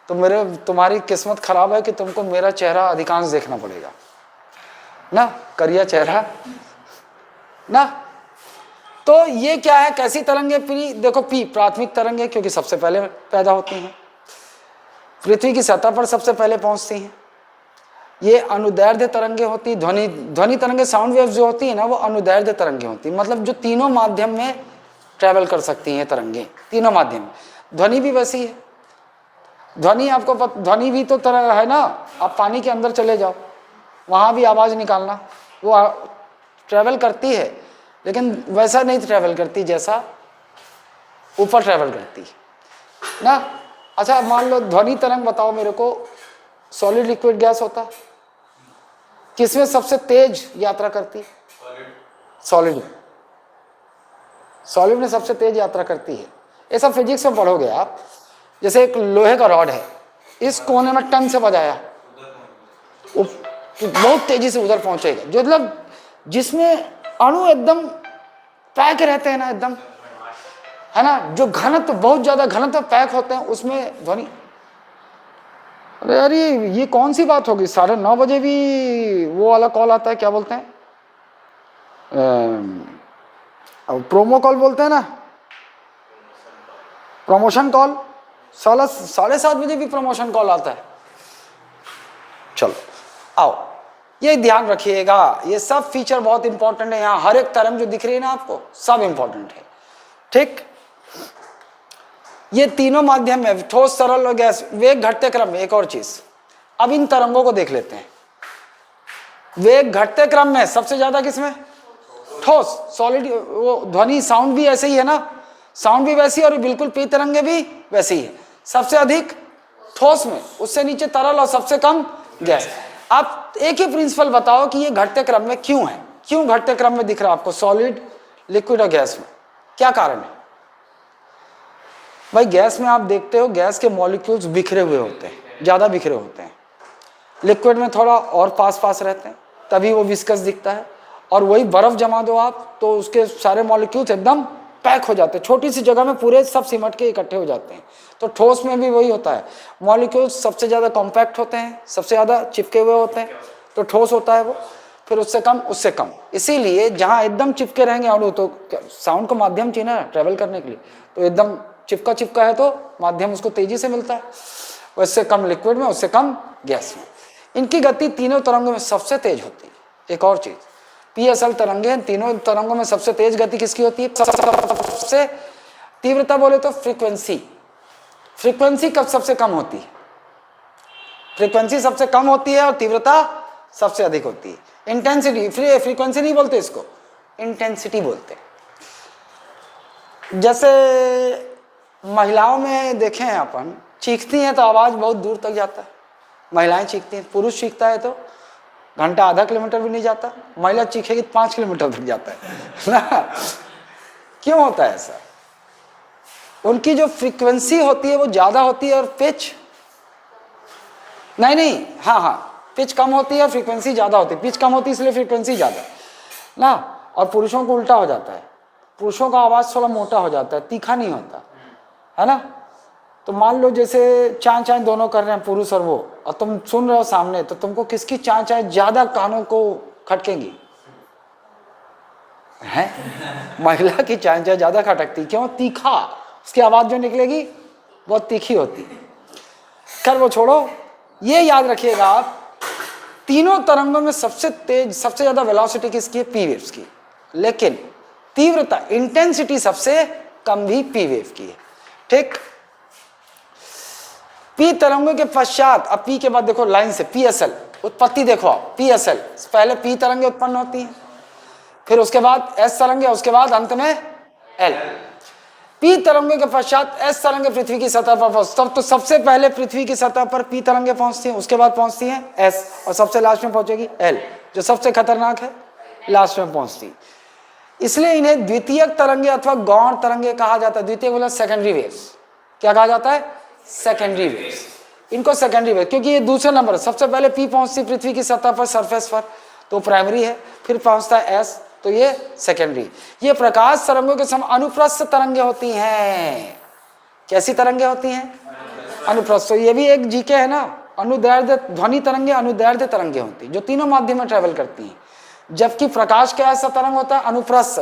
तो तुम्हारी किस्मत खराब है कि तुमको मेरा चेहरा अधिकांश देखना पड़ेगा ना, करिया चेहरा ना। तो ये क्या है, कैसी तरंगे? प्री देखो, पी प्राथमिक तरंगे, क्योंकि सबसे पहले पैदा होती हैं, पृथ्वी की सतह पर सबसे पहले पहुंचती हैं। ये अनुदैर्ध्य तरंगे होती, ध्वनि तरंगे, साउंड वेव्स जो होती है ना, वो अनुदैर्ध्य तरंगे होती है, मतलब जो तीनों माध्यम में ट्रेवल कर सकती हैं तरंगे, तीनों माध्यम। ध्वनि भी वैसी है। ध्वनि आपको ध्वनि भी तो तरह है ना, आप पानी के अंदर चले जाओ, वहाँ भी आवाज़ निकालना, वो ट्रेवल करती है, लेकिन वैसा नहीं ट्रेवल करती जैसा ऊपर ट्रेवल करती है ना। अच्छा, मान लो ध्वनि तरंग बताओ मेरे को, सॉलिड लिक्विड गैस होता, किसमें सबसे तेज यात्रा करती? सॉलिड। सॉलिड में सबसे तेज यात्रा करती है। ये सब फिजिक्स में पढ़ोगे आप। जैसे एक लोहे का रॉड है, इस कोने में टन से बजाया, बहुत तेजी से उधर पहुंचेगा, जो मतलब जिसमें अणु एकदम पैक रहते हैं ना, एकदम, है ना, जो घनत्व बहुत ज्यादा घनत्व पैक होते हैं, उसमें ध्वनि। अरे यार ये कौन सी बात होगी, 9:30 बजे भी वो वाला कॉल आता है, क्या बोलते हैं, प्रोमो कॉल बोलते हैं ना, प्रमोशन कॉल। 7:30 बजे भी प्रमोशन कॉल आता है। चलो आओ, ये ध्यान रखिएगा, ये सब फीचर बहुत इंपॉर्टेंट है। यहाँ हर एक तरंग जो दिख रही है ना आपको, सब इंपॉर्टेंट है, ठीक। ये तीनों माध्यम में, ठोस, तरल और गैस, वेग घटते क्रम में। एक और चीज, अब इन तरंगों को देख लेते हैं। वेग घटते क्रम में सबसे ज्यादा किसमें? ठोस, सॉलिड। वो ध्वनि साउंड भी ऐसे ही है ना, साउंड भी वैसी, और बिल्कुल पी तरंगे भी वैसी ही है। सबसे अधिक ठोस में, उससे नीचे तरल और सबसे कम गैस। आप एक ही प्रिंसिपल बताओ कि ये घटते क्रम में क्यों है, क्यों घटते क्रम में दिख रहा है आपको सॉलिड, लिक्विड और गैस में, क्या कारण है? भाई गैस में आप देखते हो, गैस के मॉलिक्यूल्स बिखरे हुए होते हैं, ज्यादा बिखरे होते हैं। लिक्विड में थोड़ा और पास पास रहते हैं, तभी वो विस्कस दिखता है। और वही बर्फ जमा दो आप, तो उसके सारे मॉलिक्यूल्स एकदम पैक हो जाते हैं, छोटी सी जगह में पूरे सब सिमट के इकट्ठे हो जाते हैं। तो ठोस में भी वही होता है, मॉलिक्यूल्स सबसे ज़्यादा कॉम्पैक्ट होते हैं, सबसे ज़्यादा चिपके हुए होते हैं, तो ठोस होता है वो। फिर उससे कम। इसीलिए जहाँ एकदम चिपके रहेंगे अणु, तो साउंड को माध्यम चाहिए ना ट्रेवल करने के लिए, तो एकदम चिपका है तो माध्यम उसको तेजी से मिलता है। उससे कम लिक्विड में, उससे कम गैस में। इनकी गति तीनों तरंगों में सबसे तेज होती है। एक और चीज, पीएसएल तरंगे, तीनों तरंगों में सबसे तेज गति किसकी होती है? सबसे तीव्रता बोले तो फ्रीक्वेंसी कब सबसे कम होती है? फ्रीक्वेंसी सबसे कम होती है और तीव्रता सबसे अधिक होती है। इंटेंसिटी, फ्रीक्वेंसी नहीं बोलते इसको, इंटेंसिटी बोलते हैं। जैसे महिलाओं में देखें अपन, चीखती हैं तो आवाज बहुत दूर तक जाता है, महिलाएं चीखती हैं। पुरुष चीखता है तो घंटा आधा किलोमीटर भी नहीं जाता, महिला चीखेगी 5 किलोमीटर तक जाता है ना। क्यों होता है ऐसा? उनकी जो फ्रीक्वेंसी होती है वो ज्यादा होती है और पिच नहीं, हाँ, पिच कम होती है और फ्रीक्वेंसी ज्यादा होती है। पिच कम होती है इसलिए फ्रीक्वेंसी ज्यादा ना। और पुरुषों को उल्टा हो जाता है, पुरुषों का आवाज थोड़ा मोटा हो जाता है, तीखा नहीं होता है ना। तो मान लो जैसे चाय चाय दोनों कर रहे हैं पुरुष और वो, और तुम सुन रहे हो सामने, तो तुमको किसकी चाय चाय ज्यादा कानों को खटकेंगी? है महिला की चाय चाय ज्यादा खटकती, क्यों? तीखा, उसकी आवाज जो निकलेगी बहुत तीखी होती है। खैर वो छोड़ो, ये याद रखिएगा आप, तीनों तरंगों में सबसे तेज, सबसे ज्यादा वेलोसिटी किसकी है? पी वेव्स की, लेकिन तीव्रता, इंटेंसिटी सबसे कम भी पी वेव की है। ठीक, पी तरंगों के पश्चात, अब पी के बाद देखो लाइन से पीएसएल उत्पत्ति देखो आप, पीएसएल पहले पी तरंगे उत्पन्न होती हैं, फिर उसके बाद एस तरंगे, उसके बाद अंत में एल। पी तरंगे के पश्चात एस तरंगे पृथ्वी की सतह पर पहुंचती, तो सबसे पहले पृथ्वी की सतह पर पी तरंगे पहुंचती हैं, उसके बाद पहुंचती हैं एस, और सबसे लास्ट में पहुंचेगी एल, जो सबसे खतरनाक है, लास्ट में पहुंचती। इसलिए इन्हें द्वितीयक तरंगे अथवा गौण तरंगे कहा जाता है। द्वितीय बोला सेकेंडरी वेव्स, क्या कहा जाता है? Secondary waves. इनको सेकेंडरी वेव, क्योंकि ये दूसरे नंबर, सबसे पहले पी पहुंचती पृथ्वी की सतह पर, सरफेस पर, तो प्राइमरी है, फिर पहुंचता है एस, तो ये सेकेंडरी। ये प्रकाश तरंगों के समान अनुप्रस्थ तरंगे होती हैं। कैसी तरंगे होती हैं? अनुप्रस्थ। तो ये भी एक जीके है ना, अनुदैर्ध्य ध्वनि तरंगे, अनुदैर्ध्य तरंगे होती हैं, जो तीनों माध्यम में ट्रेवल करती हैं। जबकि प्रकाश क्या ऐसा तरंग होता है? अनुप्रस्थ,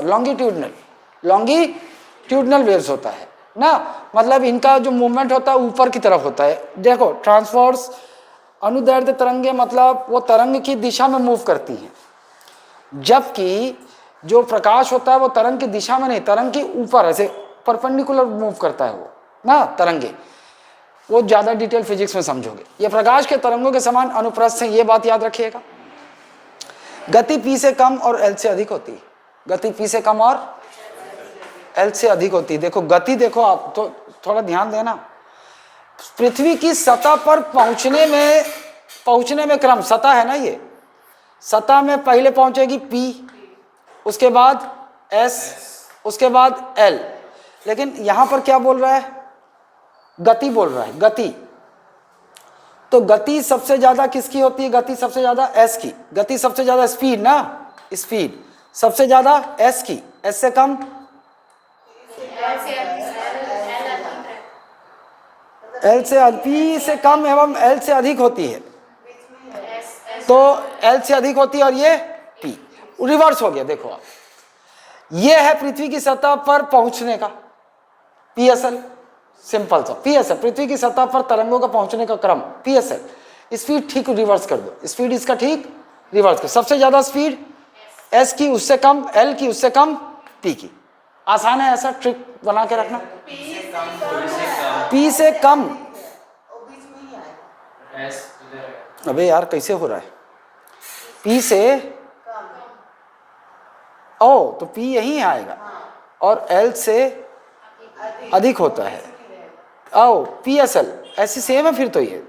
लॉन्गिट्यूडनल वेव्स होता है ना, मतलब इनका जो मूवमेंट होता है ऊपर की तरफ होता है। देखो ट्रांसवर्स, अनुदैर्ध्य तरंगे मतलब वो तरंग की दिशा में मूव करती हैं, जबकि जो प्रकाश होता है वो तरंग की दिशा में नहीं, तरंग के ऊपर ऐसे परपेंडिकुलर मूव करता है वो ना, तरंगे। वो ज्यादा डिटेल फिजिक्स में समझोगे। ये प्रकाश के तरंगों के समान अनुप्रस्थ हैं, ये बात याद रखिएगा। गति पी से कम और एल से अधिक होती है। गति पी से कम और एल से अधिक होती है। देखो गति देखो आप, तो थोड़ा ध्यान देना। पृथ्वी की सतह पर पहुंचने में क्रम, सतह है ना ये, सतह में पहले पहुंचेगी पी, उसके बाद एस, उसके बाद एल। लेकिन यहां पर क्या बोल रहा है? गति बोल रहा है, गति। तो गति सबसे ज्यादा किसकी होती है? गति सबसे ज्यादा एस की। गति सबसे ज्यादा, स्पीड ना, स्पीड सबसे ज्यादा एस की, एस से कम एल से, पी से कम एवं एल से अधिक होती है। तो एल से अधिक होती है और ये पी, रिवर्स हो गया। देखो आप, ये है पृथ्वी की सतह पर पहुंचने का पीएसएल, सिंपल सा पीएसएल, पृथ्वी की सतह पर तरंगों का पहुंचने का क्रम पीएसएल। स्पीड ठीक रिवर्स कर दो, स्पीड इसका ठीक रिवर्स कर। सबसे ज्यादा स्पीड एस की, उससे कम एल की, उससे कम पी की। आसान है, ऐसा ट्रिक बना के रखना। पी से कम, अबे यार कैसे हो रहा है? पी से ओ, तो पी यही आएगा, और एल से अधिक होता है ओ, पी एस एल ऐसी सेम है फिर तो। ये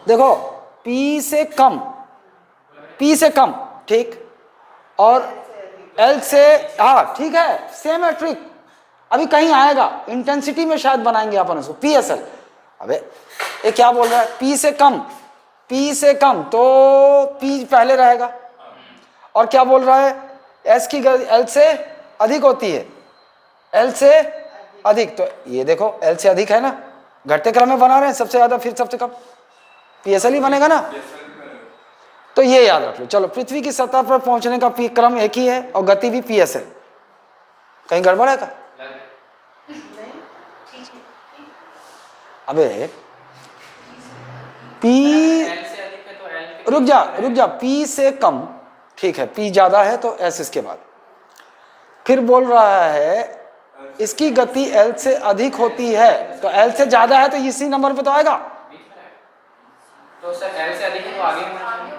देखो पी से कम, पी से कम ठीक, और एल से, हाँ ठीक है, सेम है ट्रिक। अभी कहीं आएगा, इंटेंसिटी में शायद बनाएंगे अपन उसको, पी एस एल। अबे ये क्या बोल रहा है? पी से कम, पी से कम, तो पी पहले रहेगा। और क्या बोल रहा है? एस की एल से अधिक होती है, एल से अधिक। तो ये देखो एल से अधिक है ना, घटते क्रम में बना रहे हैं, सबसे ज्यादा फिर सबसे कम, पीएसएल ही बनेगा ना। तो ये याद रख लो। चलो, पृथ्वी की सतह पर पहुंचने का क्रम एक ही है और गति भी पीएसएल। कहीं गड़बड़ है क्या? अबे पी, रुक जा, पी से कम ठीक है, पी ज्यादा है तो एस इसके बाद। फिर बोल रहा है इसकी गति एल से अधिक होती है, तो एल से ज्यादा है तो इसी नंबर पे तो आएगा।
तो सर एल से अधिक है तो आगे होना चाहिए।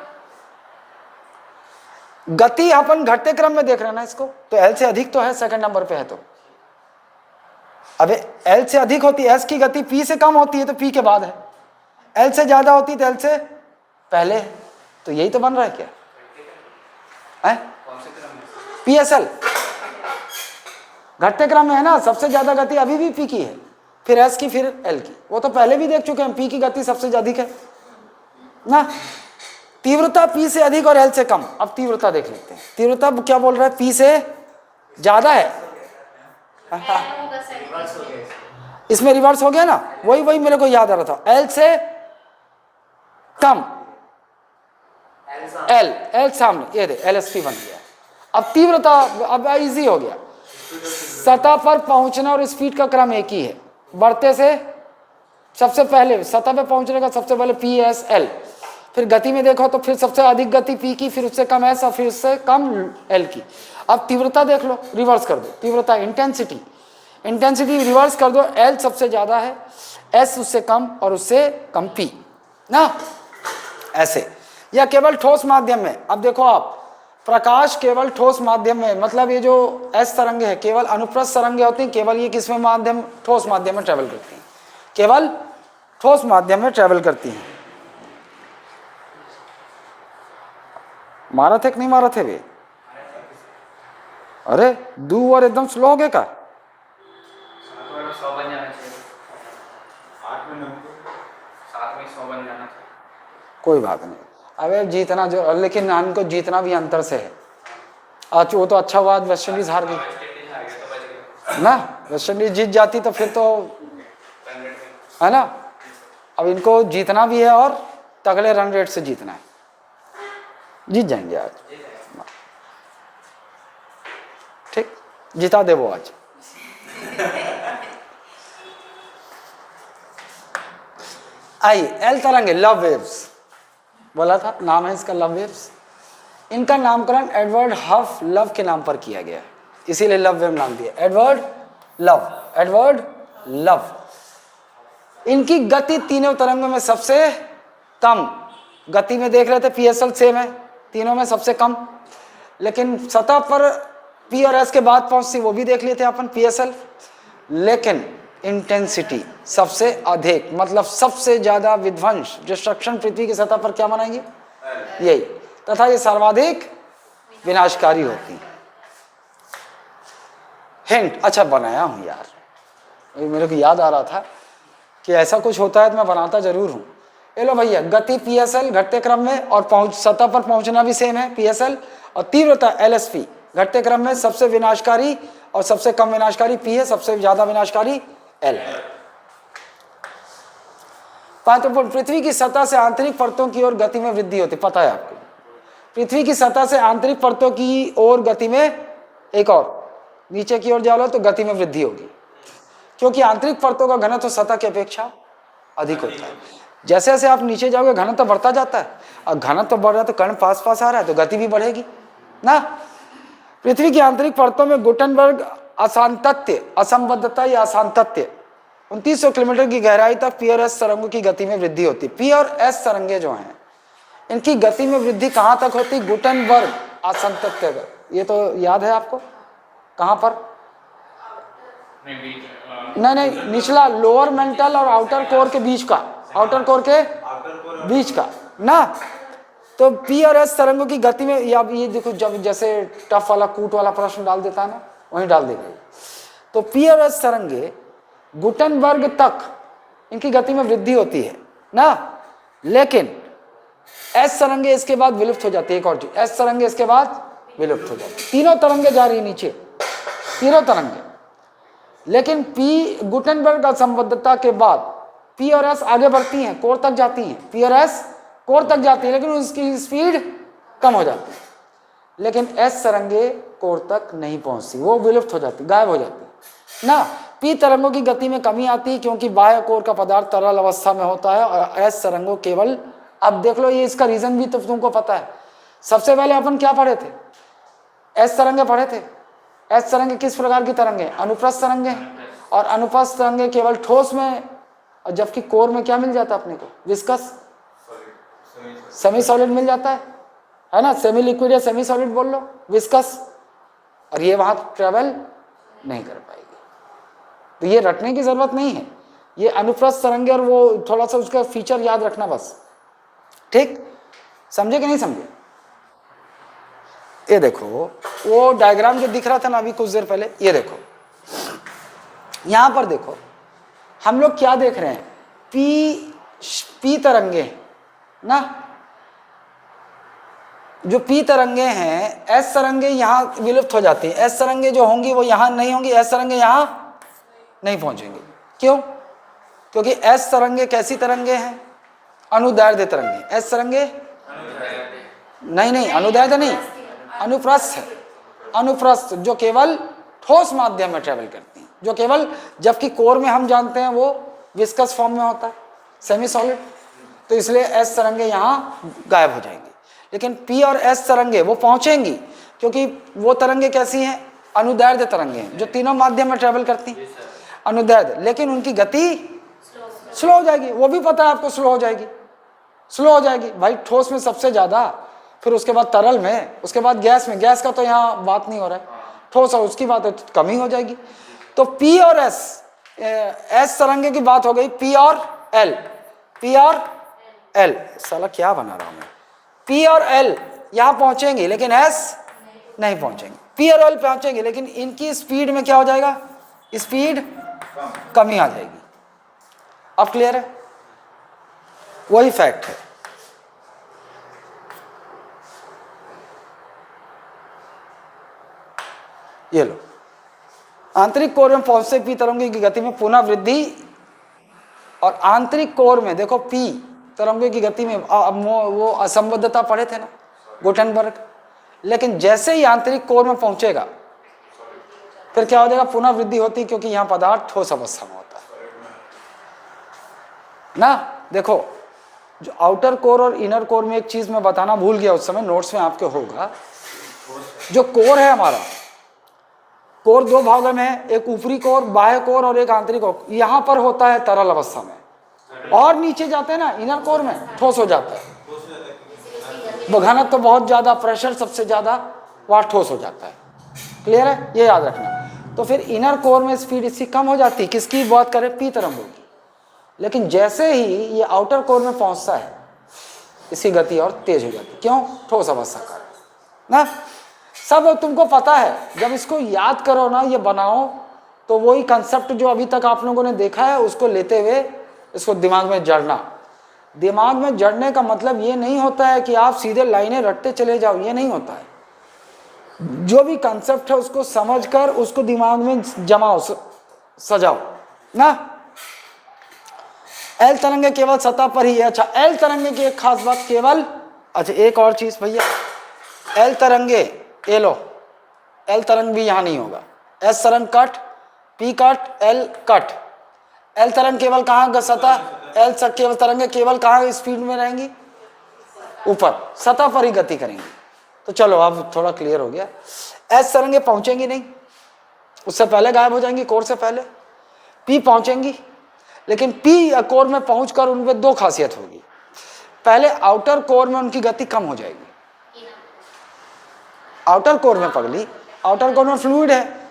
गति अपन घटते क्रम में देख रहे हैं ना इसको, तो एल से अधिक तो है, सेकंड नंबर पे है। तो अबे एल से अधिक होती है, एस की गति पी से कम होती है तो पी के बाद है। एल से ज्यादा होती तो एल से पहले, तो यही तो बन रहा है क्या है?
कौन से क्रम में?
PSL घटते क्रम में है ना, सबसे ज्यादा गति अभी भी P की है, फिर S की, फिर L की। वो तो पहले भी देख चुके हैं, P की गति सबसे अधिक है ना, तीव्रता P से अधिक और L से कम। अब तीव्रता देख लेते हैं, तीव्रता क्या बोल रहा है, P से ज्यादा है। इसमें रिवर्स हो गया ना, वही मेरे को याद आ रहा था, L से कम, L सामने, ये दे LSP बन गया। अब तीव्रता अब इजी हो गया, सतह पर पहुंचना और स्पीड का क्रम एक ही है, बढ़ते से सबसे पहले सतह पे पहुंचने का सबसे पहले PSL, फिर गति में देखो तो फिर सबसे अधिक गति P की, फिर उससे कम S और फिर उससे कम L की। अब तीव्रता देख लो, रिवर्स कर दो, तीव्रता इंटेंसिटी रिवर्स कर दो, L सबसे ज्यादा है, S उससे कम और उससे कम P ना, ऐसे। या केवल ठोस माध्यम में, अब देखो आप, प्रकाश केवल ठोस माध्यम में, मतलब ये जो S तरंगे है केवल अनुप्रस्थ तरंगे होती हैं, केवल ये किसमें माध्यम, ठोस माध्यम में ट्रेवल करती हैं, केवल ठोस माध्यम में ट्रेवल करती हैं। मारा थे कि नहीं मारा थे वे? अरे दू और एकदम स्लो हो गए का?
100 बन जाना चाहिए, 8 में 7 में 100 बन जाना चाहिए।
कोई बात नहीं, अबे जीतना जो, लेकिन हमको जीतना भी अंतर से है। आज वो तो अच्छा हुआ आज वेस्ट इंडीज हार गई ना, वेस्ट इंडीज जीत जाती तो फिर तो है ना, अब इनको जीतना भी है और तगड़े रन रेट से जीतना है, जीत जाएंगे आज, ठीक, जिता दे वो आज। आइए एल तरंगे, लव वेव्स बोला था, नाम है इसका लव वेव्स। इनका नामकरण एडवर्ड हफ लव के नाम पर किया गया, इसीलिए लव वेव नाम दिया, एडवर्ड लव। इनकी गति तीनों तरंगों में सबसे कम, गति में देख रहे थे PSL सेम है, तीनों में सबसे कम, लेकिन सतह पर P और S के बाद पहुंचती वो भी देख लिए थे अपन PSL, लेकिन इंटेंसिटी सबसे अधिक, मतलब सबसे ज्यादा विध्वंस, डिस्ट्रक्शन पृथ्वी की सतह पर क्या बनाएंगे, यही, तथा ये सर्वाधिक विनाशकारी होती है। हिंट, अच्छा बनाया हूं यार, मेरे को याद आ रहा था कि ऐसा कुछ होता है तो मैं बनाता जरूर हूं। ये लो भैया, गति PSL घटते क्रम में और सतह पर पहुंचना भी सेम है PSL, और तीव्रता LSP घटते क्रम में सबसे विनाशकारी और सबसे कम विनाशकारी P है, सबसे ज्यादा विनाशकारी L है। महत्वपूर्ण, पृथ्वी की सतह से आंतरिक परतों की ओर गति में वृद्धि होती, पता है आपको, पृथ्वी की सतह से आंतरिक परतों की ओर गति में, एक और नीचे की ओर जाओ तो गति में वृद्धि होगी, क्योंकि आंतरिक परतों का घनत्व सतह की अपेक्षा अधिक होता है। जैसे जैसे आप नीचे जाओगे घनत्व बढ़ता जाता है, और घनत्व बढ़ रहा है तो कण पास आ रहा है तो गति भी बढ़ेगी ना। पृथ्वी की आंतरिक परतों में गुटनबर्ग असांतत्य, असंबद्धता या असांतत्य 2900 किलोमीटर की गहराई तक P और S तरंगों की गति में वृद्धि होती है। P और S तरंगे जो हैं इनकी गति में वृद्धि कहां तक होती, गुटनबर्ग असांतत्य, ये तो याद है आपको, कहां पर, नहीं निचला, लोअर मेंटल और आउटर कोर के बीच का, आउटर कोर के बीच का ना। तो P और S तरंगों की गति में, या ये देखो जब जैसे टफ वाला कूट वाला प्रश्न डाल देता है ना, वहीं डाल देगा। तो P और S तरंगे गुटनबर्ग तक इनकी गति में वृद्धि होती है ना, लेकिन S तरंगे इसके बाद विलुप्त हो जाती है। एक और चीज, S तरंगे इसके बाद विलुप्त हो जाती है, तीनों तरंगे जा रही है नीचे, तीनों तरंगे, लेकिन P गुटनबर्ग असंबद्धता के बाद P और S आगे बढ़ती हैं, कोर तक जाती हैं, P और S कोर तक जाती है, लेकिन उसकी स्पीड कम हो जाती है, लेकिन S तरंगे कोर तक नहीं पहुंचती, वो विलुप्त हो जाती, गायब हो जाती ना। P तरंगों की गति में कमी आती है क्योंकि बाह्य कोर का पदार्थ तरल अवस्था में होता है, और S तरंगों केवल, अब देख लो ये इसका रीजन भी तो तुमको पता है। सबसे पहले अपन क्या पढ़े थे, S तरंगे पढ़े थे। S तरंगे किस प्रकार की तरंगे, अनुप्रस्थ तरंगे, और अनुप्रस्थ तरंगे केवल ठोस में, और जबकि कोर में क्या मिल जाता है अपने को, विस्कस, सेमी सॉलिड मिल जाता है ना, सेमी लिक्विड या सेमी सॉलिड बोल लो, विस्कस, और ये वहां ट्रेवल नहीं कर पाएगी। तो ये रटने की जरूरत नहीं है, ये अनुप्रस्थ तरंगे और वो थोड़ा सा उसका फीचर याद रखना बस, ठीक, समझे कि नहीं समझे? ये देखो वो डायग्राम जो दिख रहा था ना अभी कुछ देर पहले, ये देखो यहां पर देखो हम लोग क्या देख रहे हैं, पी तरंगे ना, जो पी तरंगे हैं, एस तरंगे यहां विलुप्त हो जाती हैं, एस तरंगे जो होंगी वो यहां नहीं होंगी, एस तरंगे यहां नहीं पहुंचेंगी। क्यों? क्योंकि एस तरंगे कैसी तरंगे हैं? अनुदैर्ध्य तरंगे। एस तरंगे नहीं, अनुदैर्ध्य नहीं, अनुप्रस्थ है, अनुप्रस्थ जो केवल ठोस माध्यम में ट्रेवल करती हैं, जो केवल, जबकि कोर में हम जानते हैं वो विस्कस फॉर्म में होता है, सेमी सॉलिड, तो इसलिए एस तरंगे यहां गायब हो जाएंगी। लेकिन पी और एस तरंगे वो पहुंचेंगी, क्योंकि वो तरंगे कैसी हैं? अनुदैर्ध्य तरंगे हैं, जो तीनों माध्यम में ट्रेवल करती हैं, अनुदैर्ध्य, लेकिन उनकी गति स्लो हो जाएगी, वो भी पता है आपको, स्लो हो जाएगी, स्लो हो जाएगी भाई, ठोस में सबसे ज्यादा, फिर उसके बाद तरल में, उसके बाद गैस में, गैस का तो यहाँ बात नहीं हो रहा है, ठोस है उसकी बात है, तो कमी हो जाएगी। तो पी और एस तरंगे की बात हो गई, पी और एल, पी और एल, साला क्या बना रहा हूं मैं, पी और एल यहां पहुंचेंगे लेकिन एस नहीं पहुंचेंगे, पी और एल पहुंचेंगे लेकिन इनकी स्पीड में क्या हो जाएगा? स्पीड कमी आ जाएगी। अब क्लियर है? वही फैक्ट है। ये लो, आंतरिक कोर में पहुंचते पी तरंगों की गति में पुनः वृद्धि, और आंतरिक कोर में देखो पी तरंगों की गति में वो असंबद्धता पढ़े थे ना गुटेनबर्ग, लेकिन जैसे ही आंतरिक कोर में पहुंचेगा फिर क्या हो जाएगा? पुनः वृद्धि होती, क्योंकि यहां पदार्थ ठोस अवस्था में होता है ना। देखो जो आउटर कोर और इनर कोर में एक चीज मैं बताना भूल गया उस समय, नोट्स में आपके होगा, जो कोर है हमारा, कोर दो भागों में है, एक ऊपरी कोर, बाह्य कोर, और एक आंतरिक कोर। यहां पर होता है तरल अवस्था में, और नीचे जाते हैं ना इनर कोर में ठोस हो जाता है, घनत्व तो बहुत ज्यादा, प्रेशर सबसे ज्यादा, वहां ठोस हो जाता है। क्लियर है? ये याद रखना। तो फिर इनर कोर में स्पीड इसकी कम हो जाती है, किसकी बात करें? पी तरंगों की। लेकिन जैसे ही ये आउटर कोर में पहुंचता है इसकी गति और तेज हो जाती है। क्यों? ठोस अवस्था का ना, सब तुमको पता है। जब इसको याद करो ना, ये बनाओ, तो वही कंसेप्ट जो अभी तक आप लोगों ने देखा है उसको लेते हुए इसको दिमाग में जड़ना। दिमाग में जड़ने का मतलब ये नहीं होता है कि आप सीधे लाइनें रटते चले जाओ, ये नहीं होता है। जो भी कंसेप्ट है उसको समझकर उसको दिमाग में जमाओ, सजाओ ना। एल तरंगे केवल सतह पर ही है। अच्छा, एल तरंगे की एक खास बात केवल, अच्छा एक और चीज भैया, एल तरंगे, ये लो, एल तरंग भी यहां नहीं होगा। एस तरंग cut, P cut, L cut. L तरंग केवल कहां? सतह। एल केवल तरंगे केवल कहां स्पीड में रहेंगी? ऊपर, सतह पर ही गति करेंगी। तो चलो अब थोड़ा क्लियर हो गया। एस तरंगे पहुंचेंगी नहीं, उससे पहले गायब हो जाएंगी, कोर से पहले। पी पहुंचेंगी, लेकिन पी कोर में पहुंचकर उनमें दो खासियत होगी। पहले आउटर कोर में उनकी गति कम हो जाएगी। आउटर कोर में पगली, आउटर कोर में फ्लूइड है,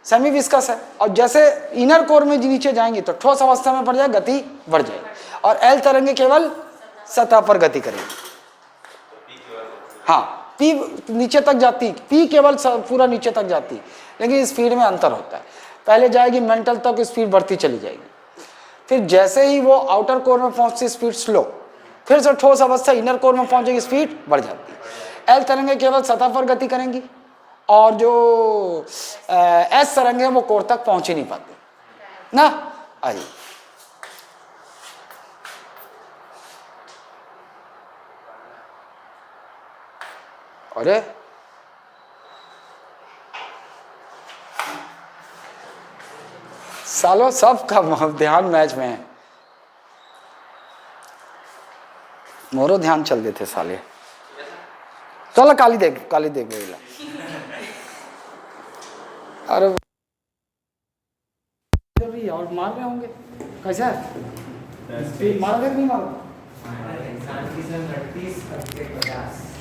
सेमी विस्कस है, और जैसे इनर कोर में नीचे जाएंगी तो ठोस अवस्था में पड़ जाए, गति बढ़ जाएगी। और एल तरंगे केवल सतह पर गति करेगी। हाँ, पी नीचे तक जाती, पी केवल पूरा नीचे तक जाती, लेकिन स्पीड में अंतर होता है। पहले जाएगी मेंटल तक, स्पीड बढ़ती चली जाएगी। फिर जैसे ही वो आउटर कोर में पहुंचती, स्पीड स्लो, फिर से ठोस अवस्था इनर कोर में पहुंचेगी, स्पीड बढ़ जाती है। एल तरंगे केवल सतह पर गति करेंगी, और जो एस तरंगे वो कोर तक पहुंच ही नहीं पाती ना। आइए, अरे सालों सब का ध्यान मैच में है, मोरो ध्यान चल देते साले। चलो काली देख बोला। अरे और मार रहे होंगे, कैसा है? मार रहे नहीं मार?
इंसान की 38 50